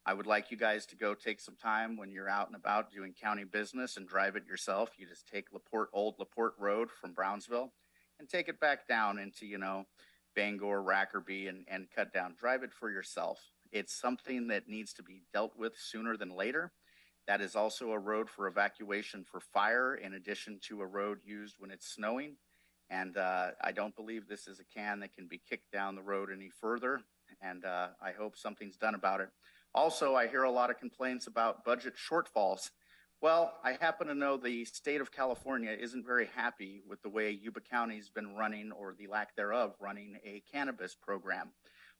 I would like you guys to go take some time when you're out and about doing county business and drive it yourself. You just take Old LaPorte Road from Brownsville and take it back down into, Bangor, Rackerby, and cut down. Drive it for yourself. It's something that needs to be dealt with sooner than later. That is also a road for evacuation for fire, in addition to a road used when it's snowing. And I don't believe this is a can that can be kicked down the road any further. And I hope something's done about it. Also, I hear a lot of complaints about budget shortfalls. Well, I happen to know the state of California isn't very happy with the way Yuba County's been running, or the lack thereof, running a cannabis program.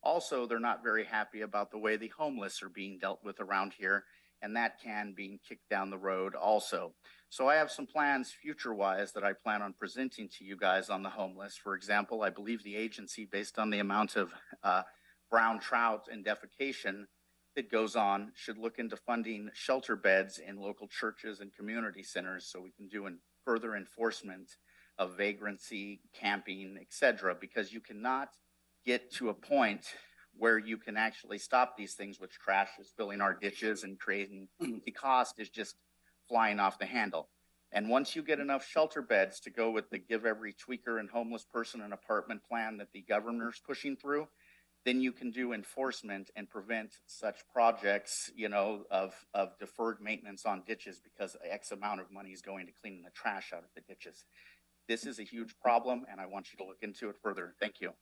Also, they're not very happy about the way the homeless are being dealt with around here, and that can being kicked down the road also. So I have some plans future-wise that I plan on presenting to you guys on the homeless. For example, I believe the agency, based on the amount of brown trout and defecation that goes on, should look into funding shelter beds in local churches and community centers so we can do further enforcement of vagrancy, camping, etc. Because you cannot get to a point where you can actually stop these things, which trash is filling our ditches and creating the cost is just flying off the handle. And once you get enough shelter beds to go with the give every tweaker and homeless person an apartment plan that the governor's pushing through, then you can do enforcement and prevent such projects, you know, of deferred maintenance on ditches because X amount of money is going to cleaning the trash out of the ditches. This is a huge problem, and I want you to look into it further. Thank you.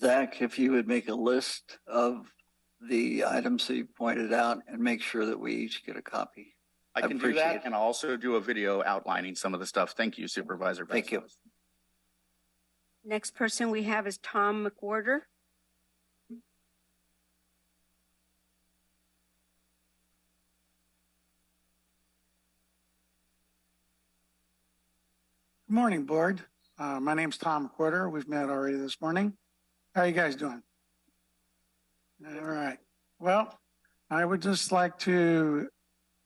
Zach, if you would make a list of the items that you pointed out and make sure that we each get a copy. I can do appreciate that, it. and I'll also do a video outlining some of the stuff. Thank you, Supervisor. Thank you. Next person we have is Tom McWhorter. Good morning, board. My name's Tom McWhorter. We've met already this morning. How are you guys doing? All right. Well, I would just like to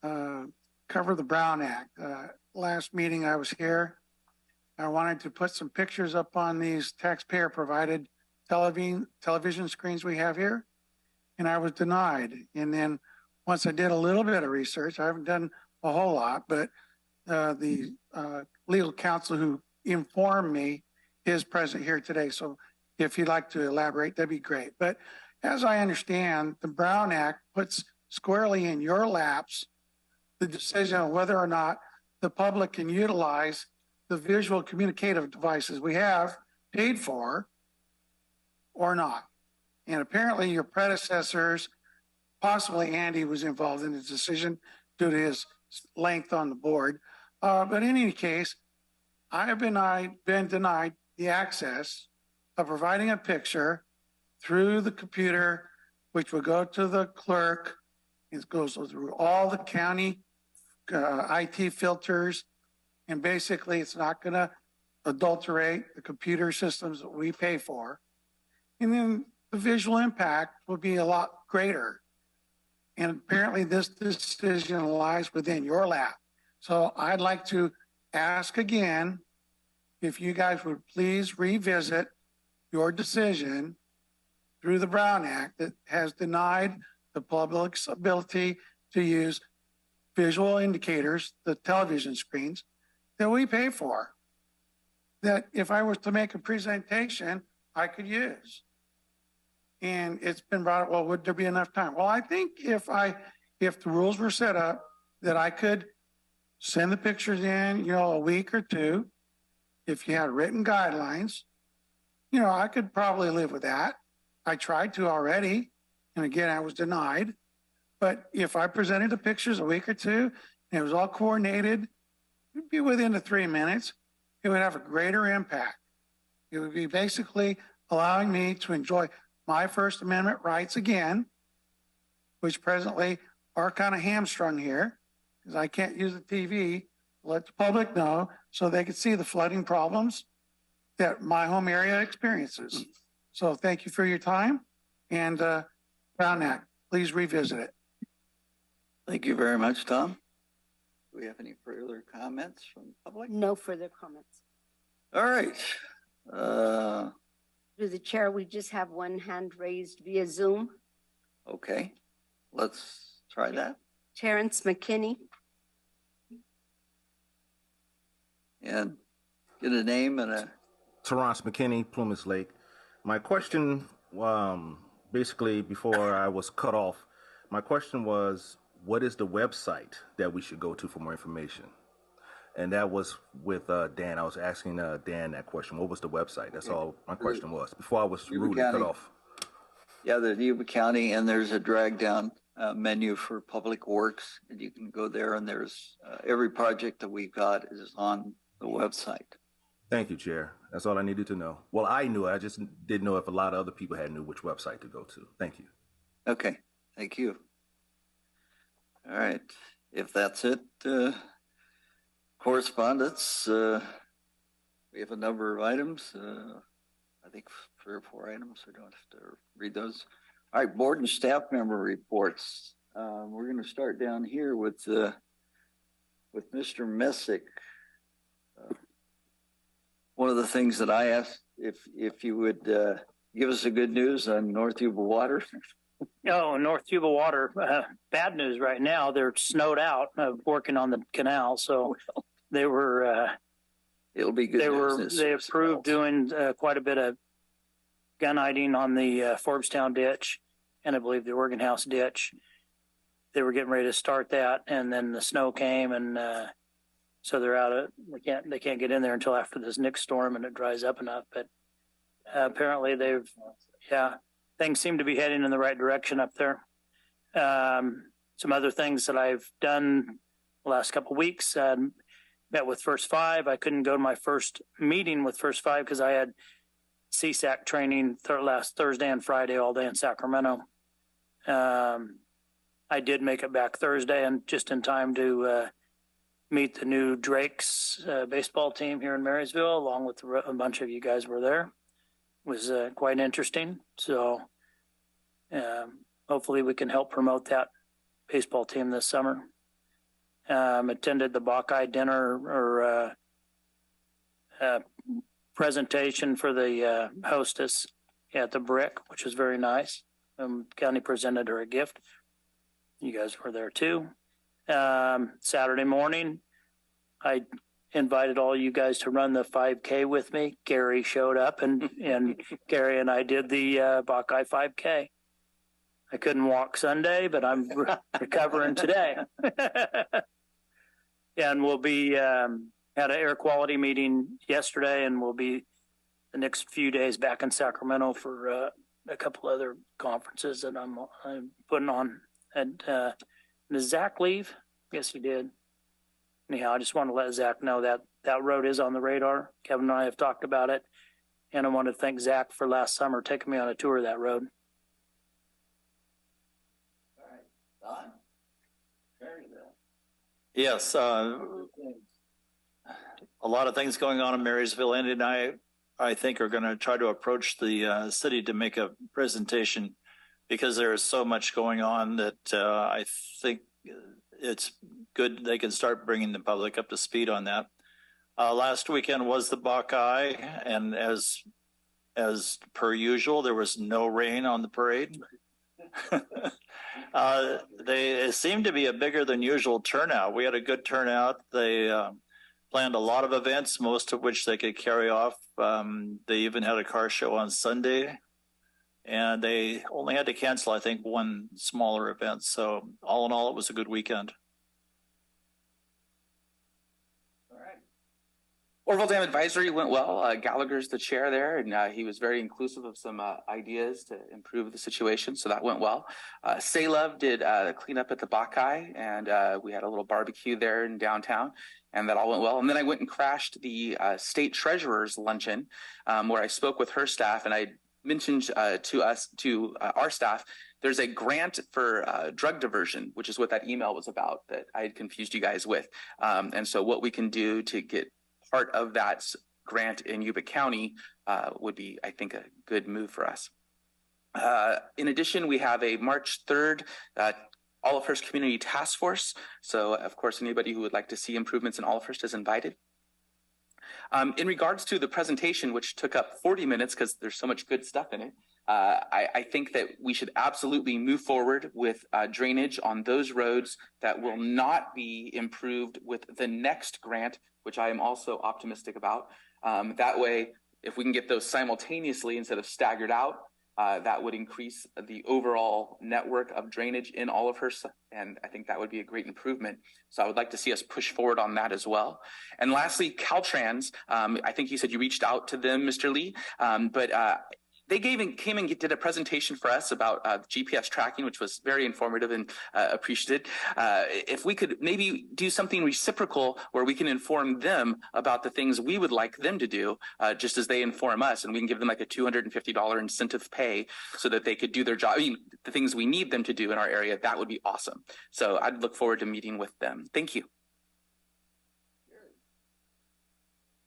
cover the Brown Act. Last meeting I was here, I wanted to put some pictures up on these taxpayer-provided television screens we have here, and I was denied. And then once I did a little bit of research, I haven't done a whole lot, but the legal counsel who informed me is present here today. So if you'd like to elaborate, that'd be great. But as I understand, the Brown Act puts squarely in your laps the decision on whether or not the public can utilize the visual communicative devices we have paid for or not. And apparently your predecessors, possibly Andy, was involved in the decision due to his length on the board. But in any case, I have been denied the access of providing a picture through the computer, which will go to the clerk. It goes through all the county IT filters, and basically it's not going to adulterate the computer systems that we pay for. And then the visual impact will be a lot greater. And apparently this decision lies within your lap. So I'd like to ask again, if you guys would please revisit your decision through the Brown Act that has denied the public's ability to use visual indicators, the television screens that we pay for, that if I was to make a presentation, I could use. And it's been brought up, well, would there be enough time? Well, I think if the rules were set up that I could send the pictures in, a week or two, if you had written guidelines, I could probably live with that. I tried to already, and again, I was denied. But if I presented the pictures a week or two, and it was all coordinated, it'd be within the 3 minutes, it would have a greater impact. It would be basically allowing me to enjoy my First Amendment rights again, which presently are kind of hamstrung here, because I can't use the TV to let the public know so they can see the flooding problems that my home area experiences. So thank you for your time, and Brown Act, please revisit it. Thank you very much, Tom. Do we have any further comments from the public? No further comments. All right. Through the chair, we just have one hand raised via Zoom. Okay, let's try that. Terrence McKinney. And get a name and a... Terrence McKinney, Plumas Lake. My question, basically before I was cut off, my question was, what is the website that we should go to for more information? And that was with Dan. I was asking Dan that question. What was the website? That's all my question was before I was rudely cut off. Yeah, the Yuba County, and there's a drag down menu for public works. And you can go there, and there's every project that we've got is on the website. Thank you, Chair. That's all I needed to know. Well, I knew it. I just didn't know if a lot of other people had knew which website to go to. Thank you. Okay, thank you. All right, if that's it, correspondence, we have a number of items. I think 3 or 4 items. I don't have to read those. All right, board and staff member reports. We're going to start down here with Mr. Messick. One of the things that I asked if you would give us the good news on North Yuba Water? Oh, North Yuba Water, bad news right now. They're snowed out, working on the canal. So they were, it'll be good news. They approved doing quite a bit of gunite on the Forbstown ditch and I believe the Oregon House ditch. They were getting ready to start that, and then the snow came, and so they're out of. They can't get in there until after this next storm and it dries up enough. But apparently things seem to be heading in the right direction up there. Some other things that I've done the last couple of weeks. Met with First Five. I couldn't go to my first meeting with First Five because I had CSAC training last Thursday and Friday all day in Sacramento. I did make it back Thursday and just in time to meet the new Drake's baseball team here in Marysville, along with a bunch of you guys were there. It was quite interesting. So hopefully we can help promote that baseball team this summer. Attended the Buckeye dinner or presentation for the hostess at the Brick, which was very nice. County presented her a gift. You guys were there too. Saturday morning, I invited all you guys to run the 5K with me. Gary showed up and Gary and I did the Buckeye 5K. I couldn't walk Sunday, but I'm recovering today. And we'll be had an air quality meeting yesterday, and we'll be the next few days back in Sacramento for a couple other conferences that I'm putting on. And does Zach leave? Yes, he did. Anyhow, I just want to let Zach know that that road is on the radar. Kevin and I have talked about it, and I want to thank Zach for last summer taking me on a tour of that road. All right, Don? Very good. Yes, a lot of things going on in Marysville. Andy and I think, are going to try to approach the city to make a presentation because there is so much going on that I think it's good they can start bringing the public up to speed on that. Last weekend was the Buckeye, and as per usual, there was no rain on the parade. They seemed to be a bigger than usual turnout. We had a good turnout. They planned a lot of events, most of which they could carry off. They even had a car show on Sunday, and they only had to cancel, I think, one smaller event. So all in all, it was a good weekend. Orville Dam Advisory went well. Gallagher's the chair there, and he was very inclusive of some ideas to improve the situation, so that went well. Say Love did clean up at the Buckeye, and we had a little barbecue there in downtown, and that all went well. And then I went and crashed the state treasurer's luncheon, where I spoke with her staff, and I mentioned to our staff, there's a grant for drug diversion, which is what that email was about that I had confused you guys with. And so what we can do to get part of that grant in Yuba County would be, I think, a good move for us. In addition, we have a March 3rd Olive Hearst Community Task Force. So, of course, anybody who would like to see improvements in Olive Hearst is invited. In regards to the presentation, which took up 40 minutes because there's so much good stuff in it, I think that we should absolutely move forward with drainage on those roads that will not be improved with the next grant, which I am also optimistic about. That way, if we can get those simultaneously instead of staggered out, that would increase the overall network of drainage in Olive Hearst, and I think that would be a great improvement. So I would like to see us push forward on that as well. And lastly, Caltrans, I think you said you reached out to them, Mr. Lee, but they came and did a presentation for us about GPS tracking, which was very informative and appreciated. If we could maybe do something reciprocal where we can inform them about the things we would like them to do, just as they inform us, and we can give them like a $250 incentive pay so that they could do their job. I mean, the things we need them to do in our area, that would be awesome. So I'd look forward to meeting with them. Thank you.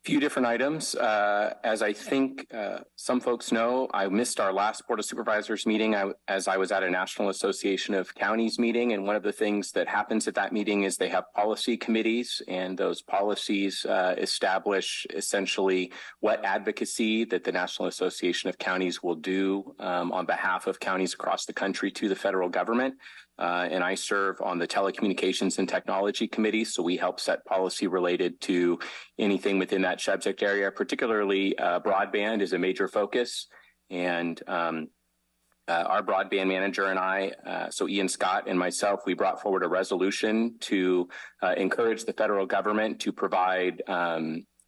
Few different items. As I think some folks know, I missed our last Board of Supervisors meeting as I was at a National Association of Counties meeting. And one of the things that happens at that meeting is they have policy committees, and those policies establish essentially what advocacy that the National Association of Counties will do on behalf of counties across the country to the federal government. And I serve on the Telecommunications and Technology Committee, so we help set policy related to anything within that subject area. Particularly, broadband is a major focus, and our broadband manager and I, so Ian Scott and myself, we brought forward a resolution to encourage the federal government to provide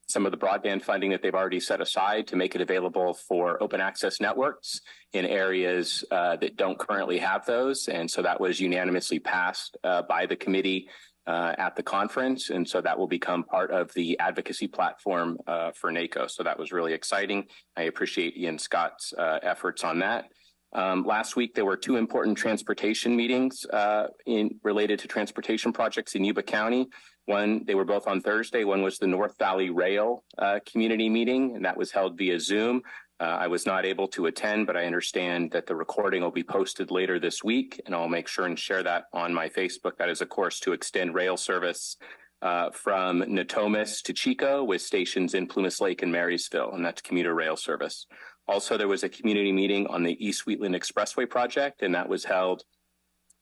some of the broadband funding that they've already set aside to make it available for open access networks in areas that don't currently have those. And so that was unanimously passed by the committee at the conference. And so that will become part of the advocacy platform for NACO. So that was really exciting. I appreciate Ian Scott's efforts on that. Last week, there were two important transportation meetings related to transportation projects in Yuba County. One, they were both on Thursday. One was the North Valley Rail community meeting, and that was held via Zoom. I was not able to attend, but I understand that the recording will be posted later this week, and I'll make sure and share that on my Facebook. That is, of course, to extend rail service from Natomas to Chico with stations in Plumas Lake and Marysville, and that's commuter rail service. Also, there was a community meeting on the East Wheatland Expressway project, and that was held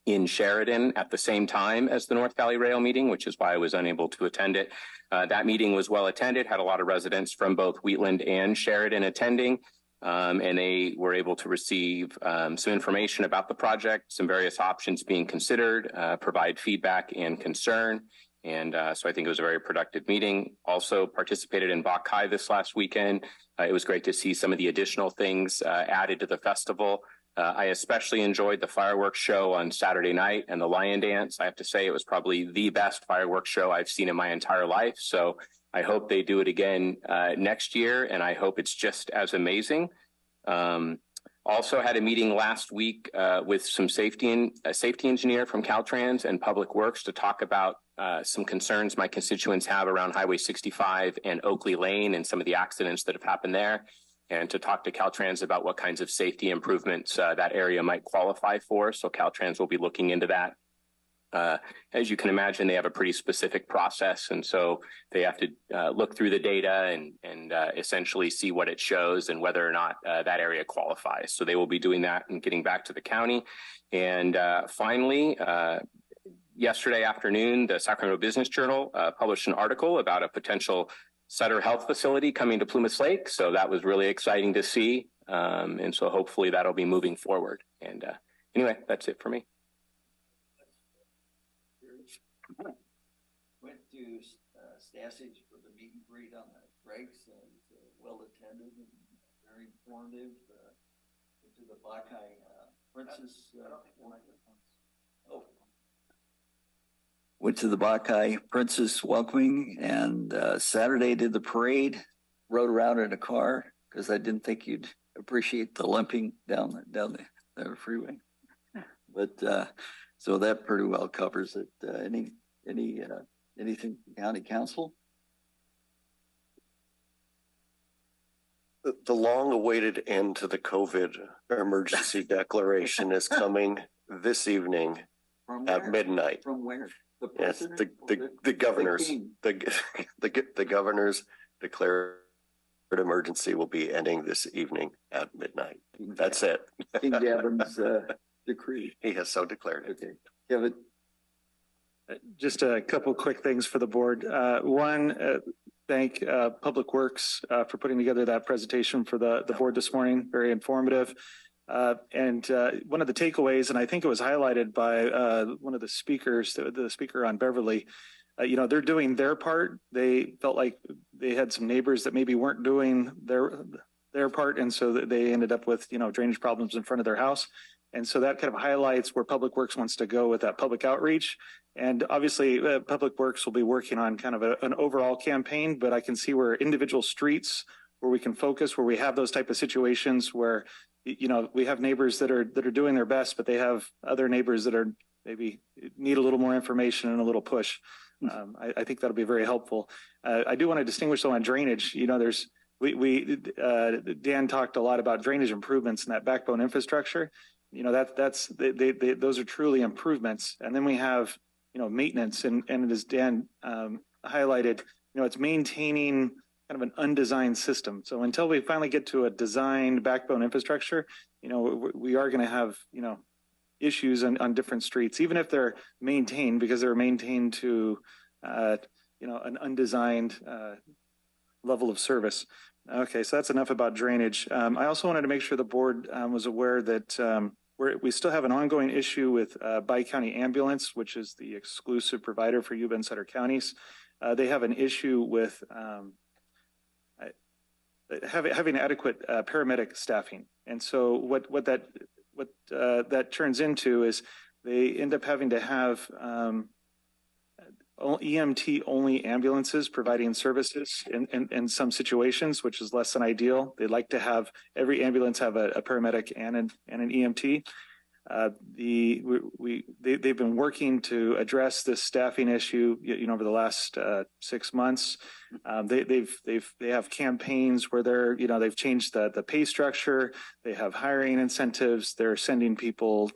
in Sheridan at the same time as the North Valley Rail meeting, which is why I was unable to attend it. That meeting was well attended, had a lot of residents from both Wheatland and Sheridan attending, and they were able to receive some information about the project, some various options being considered, provide feedback and concern. And so I think it was a very productive meeting. Also participated in Bach High this last weekend. It was great to see some of the additional things added to the festival. I especially enjoyed the fireworks show on Saturday night and the lion dance. I have to say it was probably the best fireworks show I've seen in my entire life. So I hope they do it again next year, and I hope it's just as amazing. Also had a meeting last week with some safety engineer from Caltrans and Public Works to talk about some concerns my constituents have around Highway 65 and Oakley Lane and some of the accidents that have happened there, and to talk to Caltrans about what kinds of safety improvements that area might qualify for. So Caltrans will be looking into that. As you can imagine, they have a pretty specific process, and so they have to look through the data and essentially see what it shows and whether or not that area qualifies. So they will be doing that and getting back to the county. And finally, yesterday afternoon, the Sacramento Business Journal published an article about a potential Sutter Health facility coming to Plumas Lake. So that was really exciting to see. And so hopefully that'll be moving forward. And anyway, that's it for me. Went to Stassage for the meet and greet on the breaks, and well attended and very informative. Went to the Buckeye Princess. Went to the Buckeye Princess welcoming, and Saturday did the parade. Rode around in a car because I didn't think you'd appreciate the limping down the freeway. But so that pretty well covers it. Anything from county council? The long-awaited end to the COVID emergency declaration is coming this evening at midnight. From where? The yes, the governors. The governors declared emergency will be ending this evening at midnight. That's it. King Gavin's decree. He has so declared it. Okay, Kevin. Just a couple quick things for the board. One, thank Public Works for putting together that presentation for the board this morning. Very informative. And one of the takeaways, and I think it was highlighted by one of the speakers, the speaker on Beverly, they're doing their part. They felt like they had some neighbors that maybe weren't doing their part. And so they ended up with, drainage problems in front of their house. And so that kind of highlights where Public Works wants to go with that public outreach. And obviously, Public Works will be working on kind of an overall campaign, but I can see where individual streets where we can focus, where we have those type of situations where, we have neighbors that are doing their best, but they have other neighbors that are maybe need a little more information and a little push. I think that'll be very helpful. I do want to distinguish though on drainage. You know, Dan talked a lot about drainage improvements in that backbone infrastructure. You know, those are truly improvements. And then we have, you know, maintenance, and as Dan highlighted, you know, it's maintaining kind of an undesigned system. So until we finally get to a designed backbone infrastructure, you know, we are going to have, you know, issues on different streets, even if they're maintained, because they're maintained to, you know, an undesigned level of service. Okay, so that's enough about drainage. I also wanted to make sure the board was aware that we still have an ongoing issue with Bi-County Ambulance, which is the exclusive provider for Yuba and Sutter counties. They have an issue with having adequate paramedic staffing, and so what that turns into is they end up having to have EMT only ambulances providing services in some situations, which is less than ideal. They'd like to have every ambulance have a paramedic and an EMT. They've been working to address this staffing issue, you know, over the last 6 months. They have campaigns where they've changed the pay structure. They have hiring incentives. They're sending people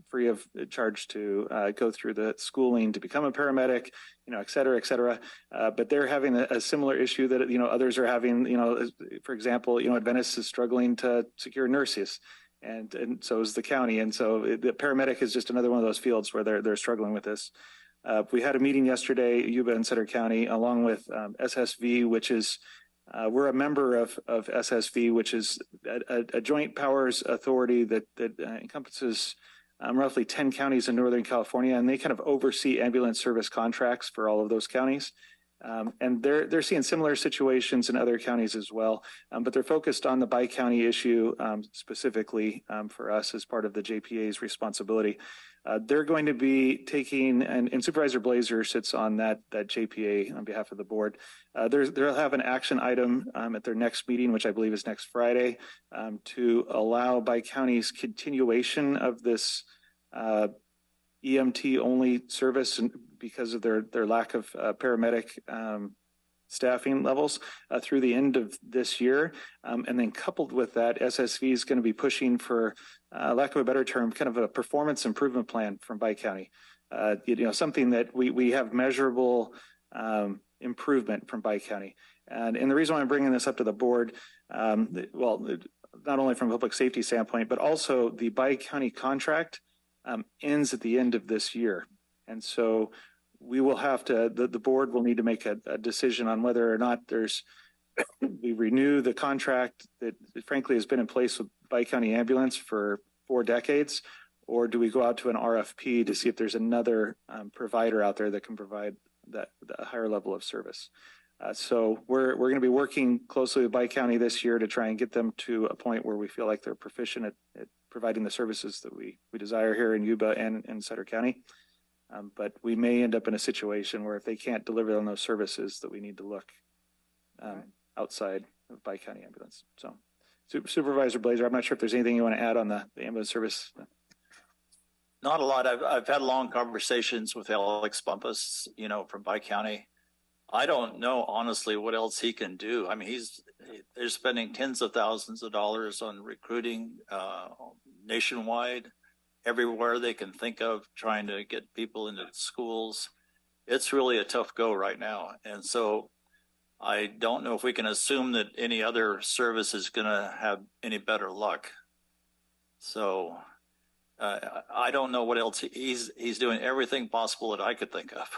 free of charge to go through the schooling to become a paramedic, you know, et cetera, et cetera. But they're having a similar issue that, you know, others are having. You know, for example, you know, Adventist is struggling to secure nurses. And so is the county. And so the paramedic is just another one of those fields where they're struggling with this. We had a meeting yesterday, Yuba and Sutter County, along with SSV, which is, we're a member of SSV, which is a joint powers authority that encompasses roughly 10 counties in Northern California, and they kind of oversee ambulance service contracts for all of those counties. And they're seeing similar situations in other counties as well, but they're focused on the Bi-County issue specifically for us as part of the JPA's responsibility. They're going to be taking, and Supervisor Blazer sits on that JPA on behalf of the board. They'll have an action item at their next meeting, which I believe is next Friday, to allow Bi-County's continuation of this EMT only service, and because of their lack of paramedic staffing levels through the end of this year. And then coupled with that, SSV is going to be pushing for, lack of a better term, kind of a performance improvement plan from Bi-County. You know, something that we have measurable improvement from Bi-County. And the reason why I'm bringing this up to the board, well, not only from a public safety standpoint, but also the Bi-County contract ends at the end of this year. And so we will have to, the board will need to make a decision on whether or not we renew the contract that frankly has been in place with Bi-County Ambulance for 4 decades, or do we go out to an RFP to see if there's another provider out there that can provide the higher level of service. So we're going to be working closely with Bi-County this year to try and get them to a point where we feel like they're proficient at providing the services that we desire here in Yuba and in Sutter County. But we may end up in a situation where if they can't deliver on those services, that we need to look outside of Bi-County Ambulance. So Supervisor Blazer, I'm not sure if there's anything you want to add on the ambulance service. Not a lot. I've had long conversations with Alex Bumpus, you know, from Bi-County. I don't know honestly what else he can do. I mean, they're spending tens of thousands of dollars on recruiting nationwide, everywhere they can think of, trying to get people into schools. It's really a tough go right now. And so I don't know if we can assume that any other service is going to have any better luck. So I don't know what else he's doing. Everything possible that I could think of.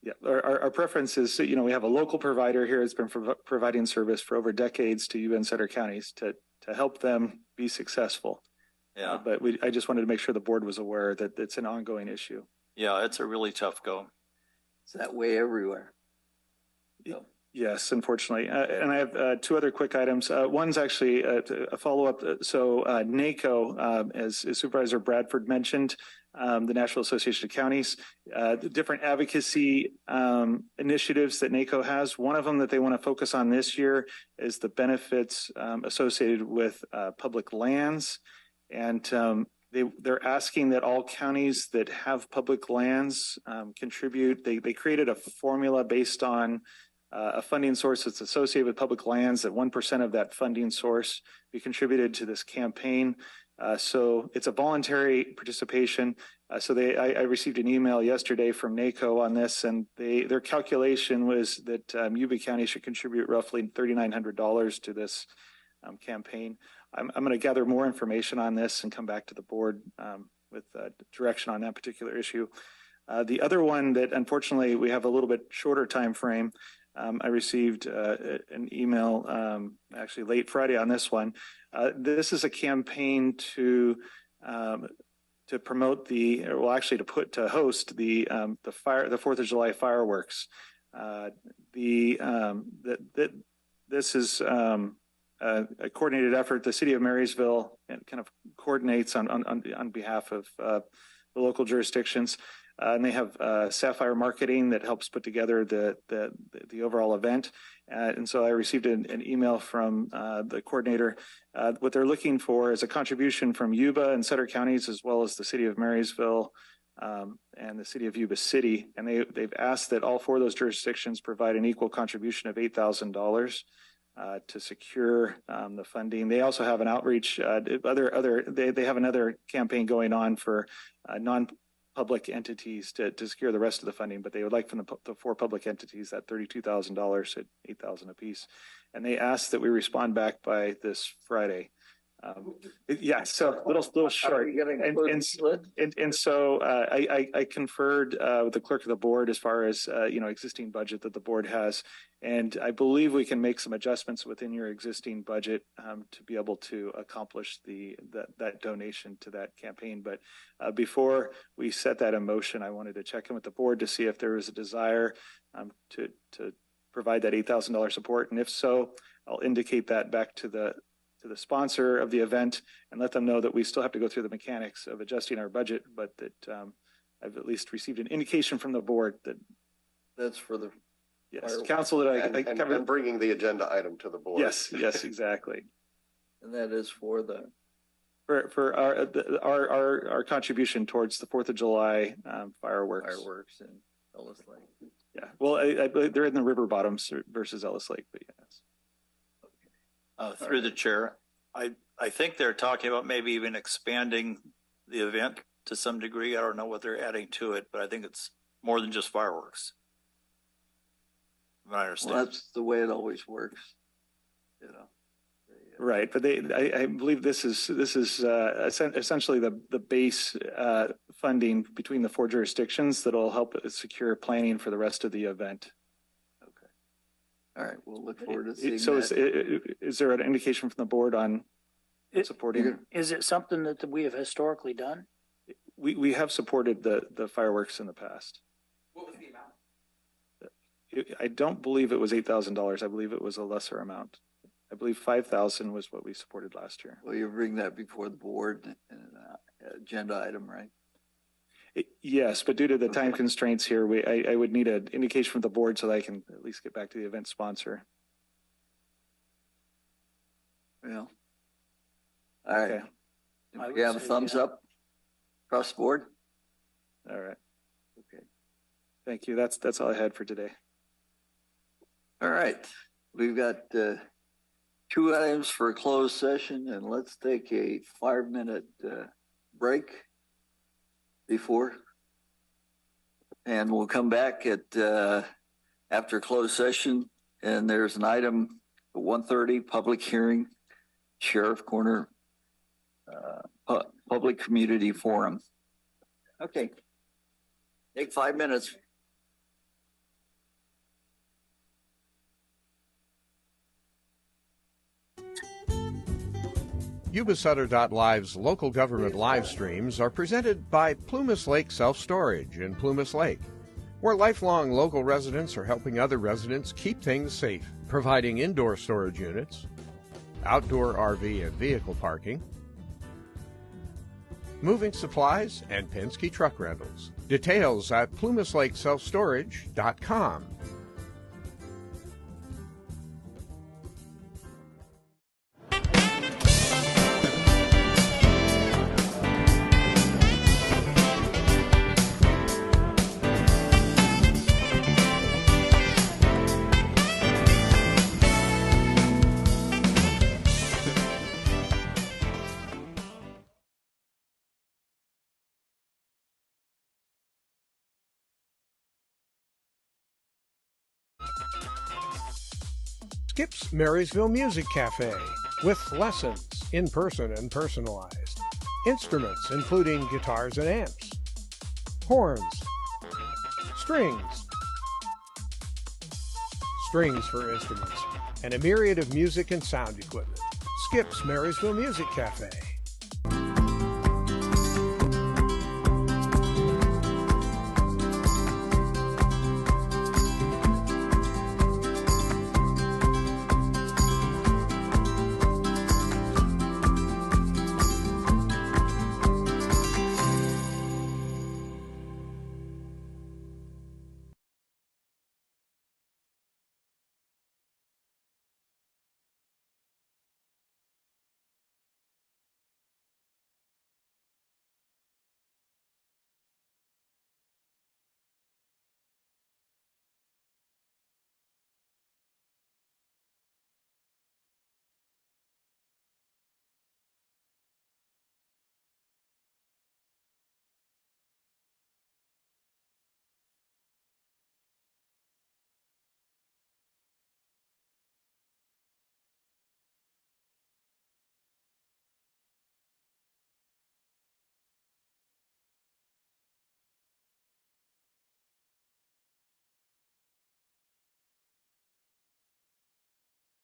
Yeah, our preference is, you know, we have a local provider here that's been providing service for over decades to Yuba and Sutter counties to help them be successful. Yeah. But I just wanted to make sure the board was aware that it's an ongoing issue. Yeah, it's a really tough go. It's that way everywhere. So. Yes, unfortunately. And I have 2 other quick items. One's actually a follow-up. So NACO, as Supervisor Bradford mentioned, the National Association of Counties, the different advocacy initiatives that NACO has. One of them that they want to focus on this year is the benefits associated with public lands. And they're asking that all counties that have public lands contribute. They created a formula based on a funding source that's associated with public lands, that 1% of that funding source be contributed to this campaign. So it's a voluntary participation. I received an email yesterday from NACO on this, and their calculation was that Yuba County should contribute roughly $3,900 to this campaign. I'm going to gather more information on this and come back to the board with direction on that particular issue. The other one that unfortunately we have a little bit shorter time frame. I received an email actually late Friday on this one. This is a campaign to promote to host the 4th of July fireworks. This is a coordinated effort. The city of Marysville kind of coordinates on behalf of the local jurisdictions. And they have Sapphire Marketing that helps put together the overall event. And so I received an email from the coordinator. What they're looking for is a contribution from Yuba and Sutter counties, as well as the city of Marysville and the city of Yuba City. And they've asked that all 4 of those jurisdictions provide an equal contribution of $8,000 to secure the funding. They also have an outreach. They have another campaign going on for non-public entities to secure the rest of the funding, but they would like from the 4 public entities that $32,000 at $8,000 apiece. And they asked that we respond back by this Friday. So little short. And so I conferred with the clerk of the board as far as existing budget that the board has, and I believe we can make some adjustments within your existing budget to be able to accomplish that donation to that campaign. But before we set that in motion, I wanted to check in with the board to see if there was a desire to provide that $8,000 support, and if so, I'll indicate that back to the sponsor of the event and let them know that we still have to go through the mechanics of adjusting our budget, but that I've at least received an indication from the board that that's for the council that I covered. And bringing the agenda item to the board. Yes, exactly. And that is for our contribution towards the 4th of July fireworks in Ellis Lake. Yeah, well, I believe they're in the river bottoms versus Ellis Lake, but yes. Through the chair, I think they're talking about maybe even expanding the event to some degree. I don't know what they're adding to it, but I think it's more than just fireworks. I understand. Well, that's the way it always works, Right, but I believe this is essentially the base funding between the 4 jurisdictions that will help secure planning for the rest of the event. All right, we'll look forward to seeing so that. Is there an indication from the board on supporting? Is it something that we have historically done? We have supported the fireworks in the past. What was the amount? I don't believe it was $8,000. I believe it was a lesser amount. I believe 5,000 was what we supported last year. Well, you bring that before the board and agenda item, right? Yes, but due to the time constraints here, I would need an indication from the board so that I can at least get back to the event sponsor. Well, all right. Okay. Do we have a thumbs up across the board? All right. Okay. Thank you. That's all I had for today. All right. We've got 2 items for a closed session, and let's take a 5-minute break before, and we'll come back at after closed session, and there's an item at 1:30, public hearing, Sheriff Corner Public Community Forum. Okay, take 5 minutes. Yuba-Sutter.live's local government live streams are presented by Plumas Lake Self Storage in Plumas Lake, where lifelong local residents are helping other residents keep things safe, providing indoor storage units, outdoor RV and vehicle parking, moving supplies, and Penske truck rentals. Details at plumaslakeselfstorage.com. Skip's Marysville Music Cafe with lessons in person and personalized. Instruments including guitars and amps, horns, strings for instruments, and a myriad of music and sound equipment. Skip's Marysville Music Cafe.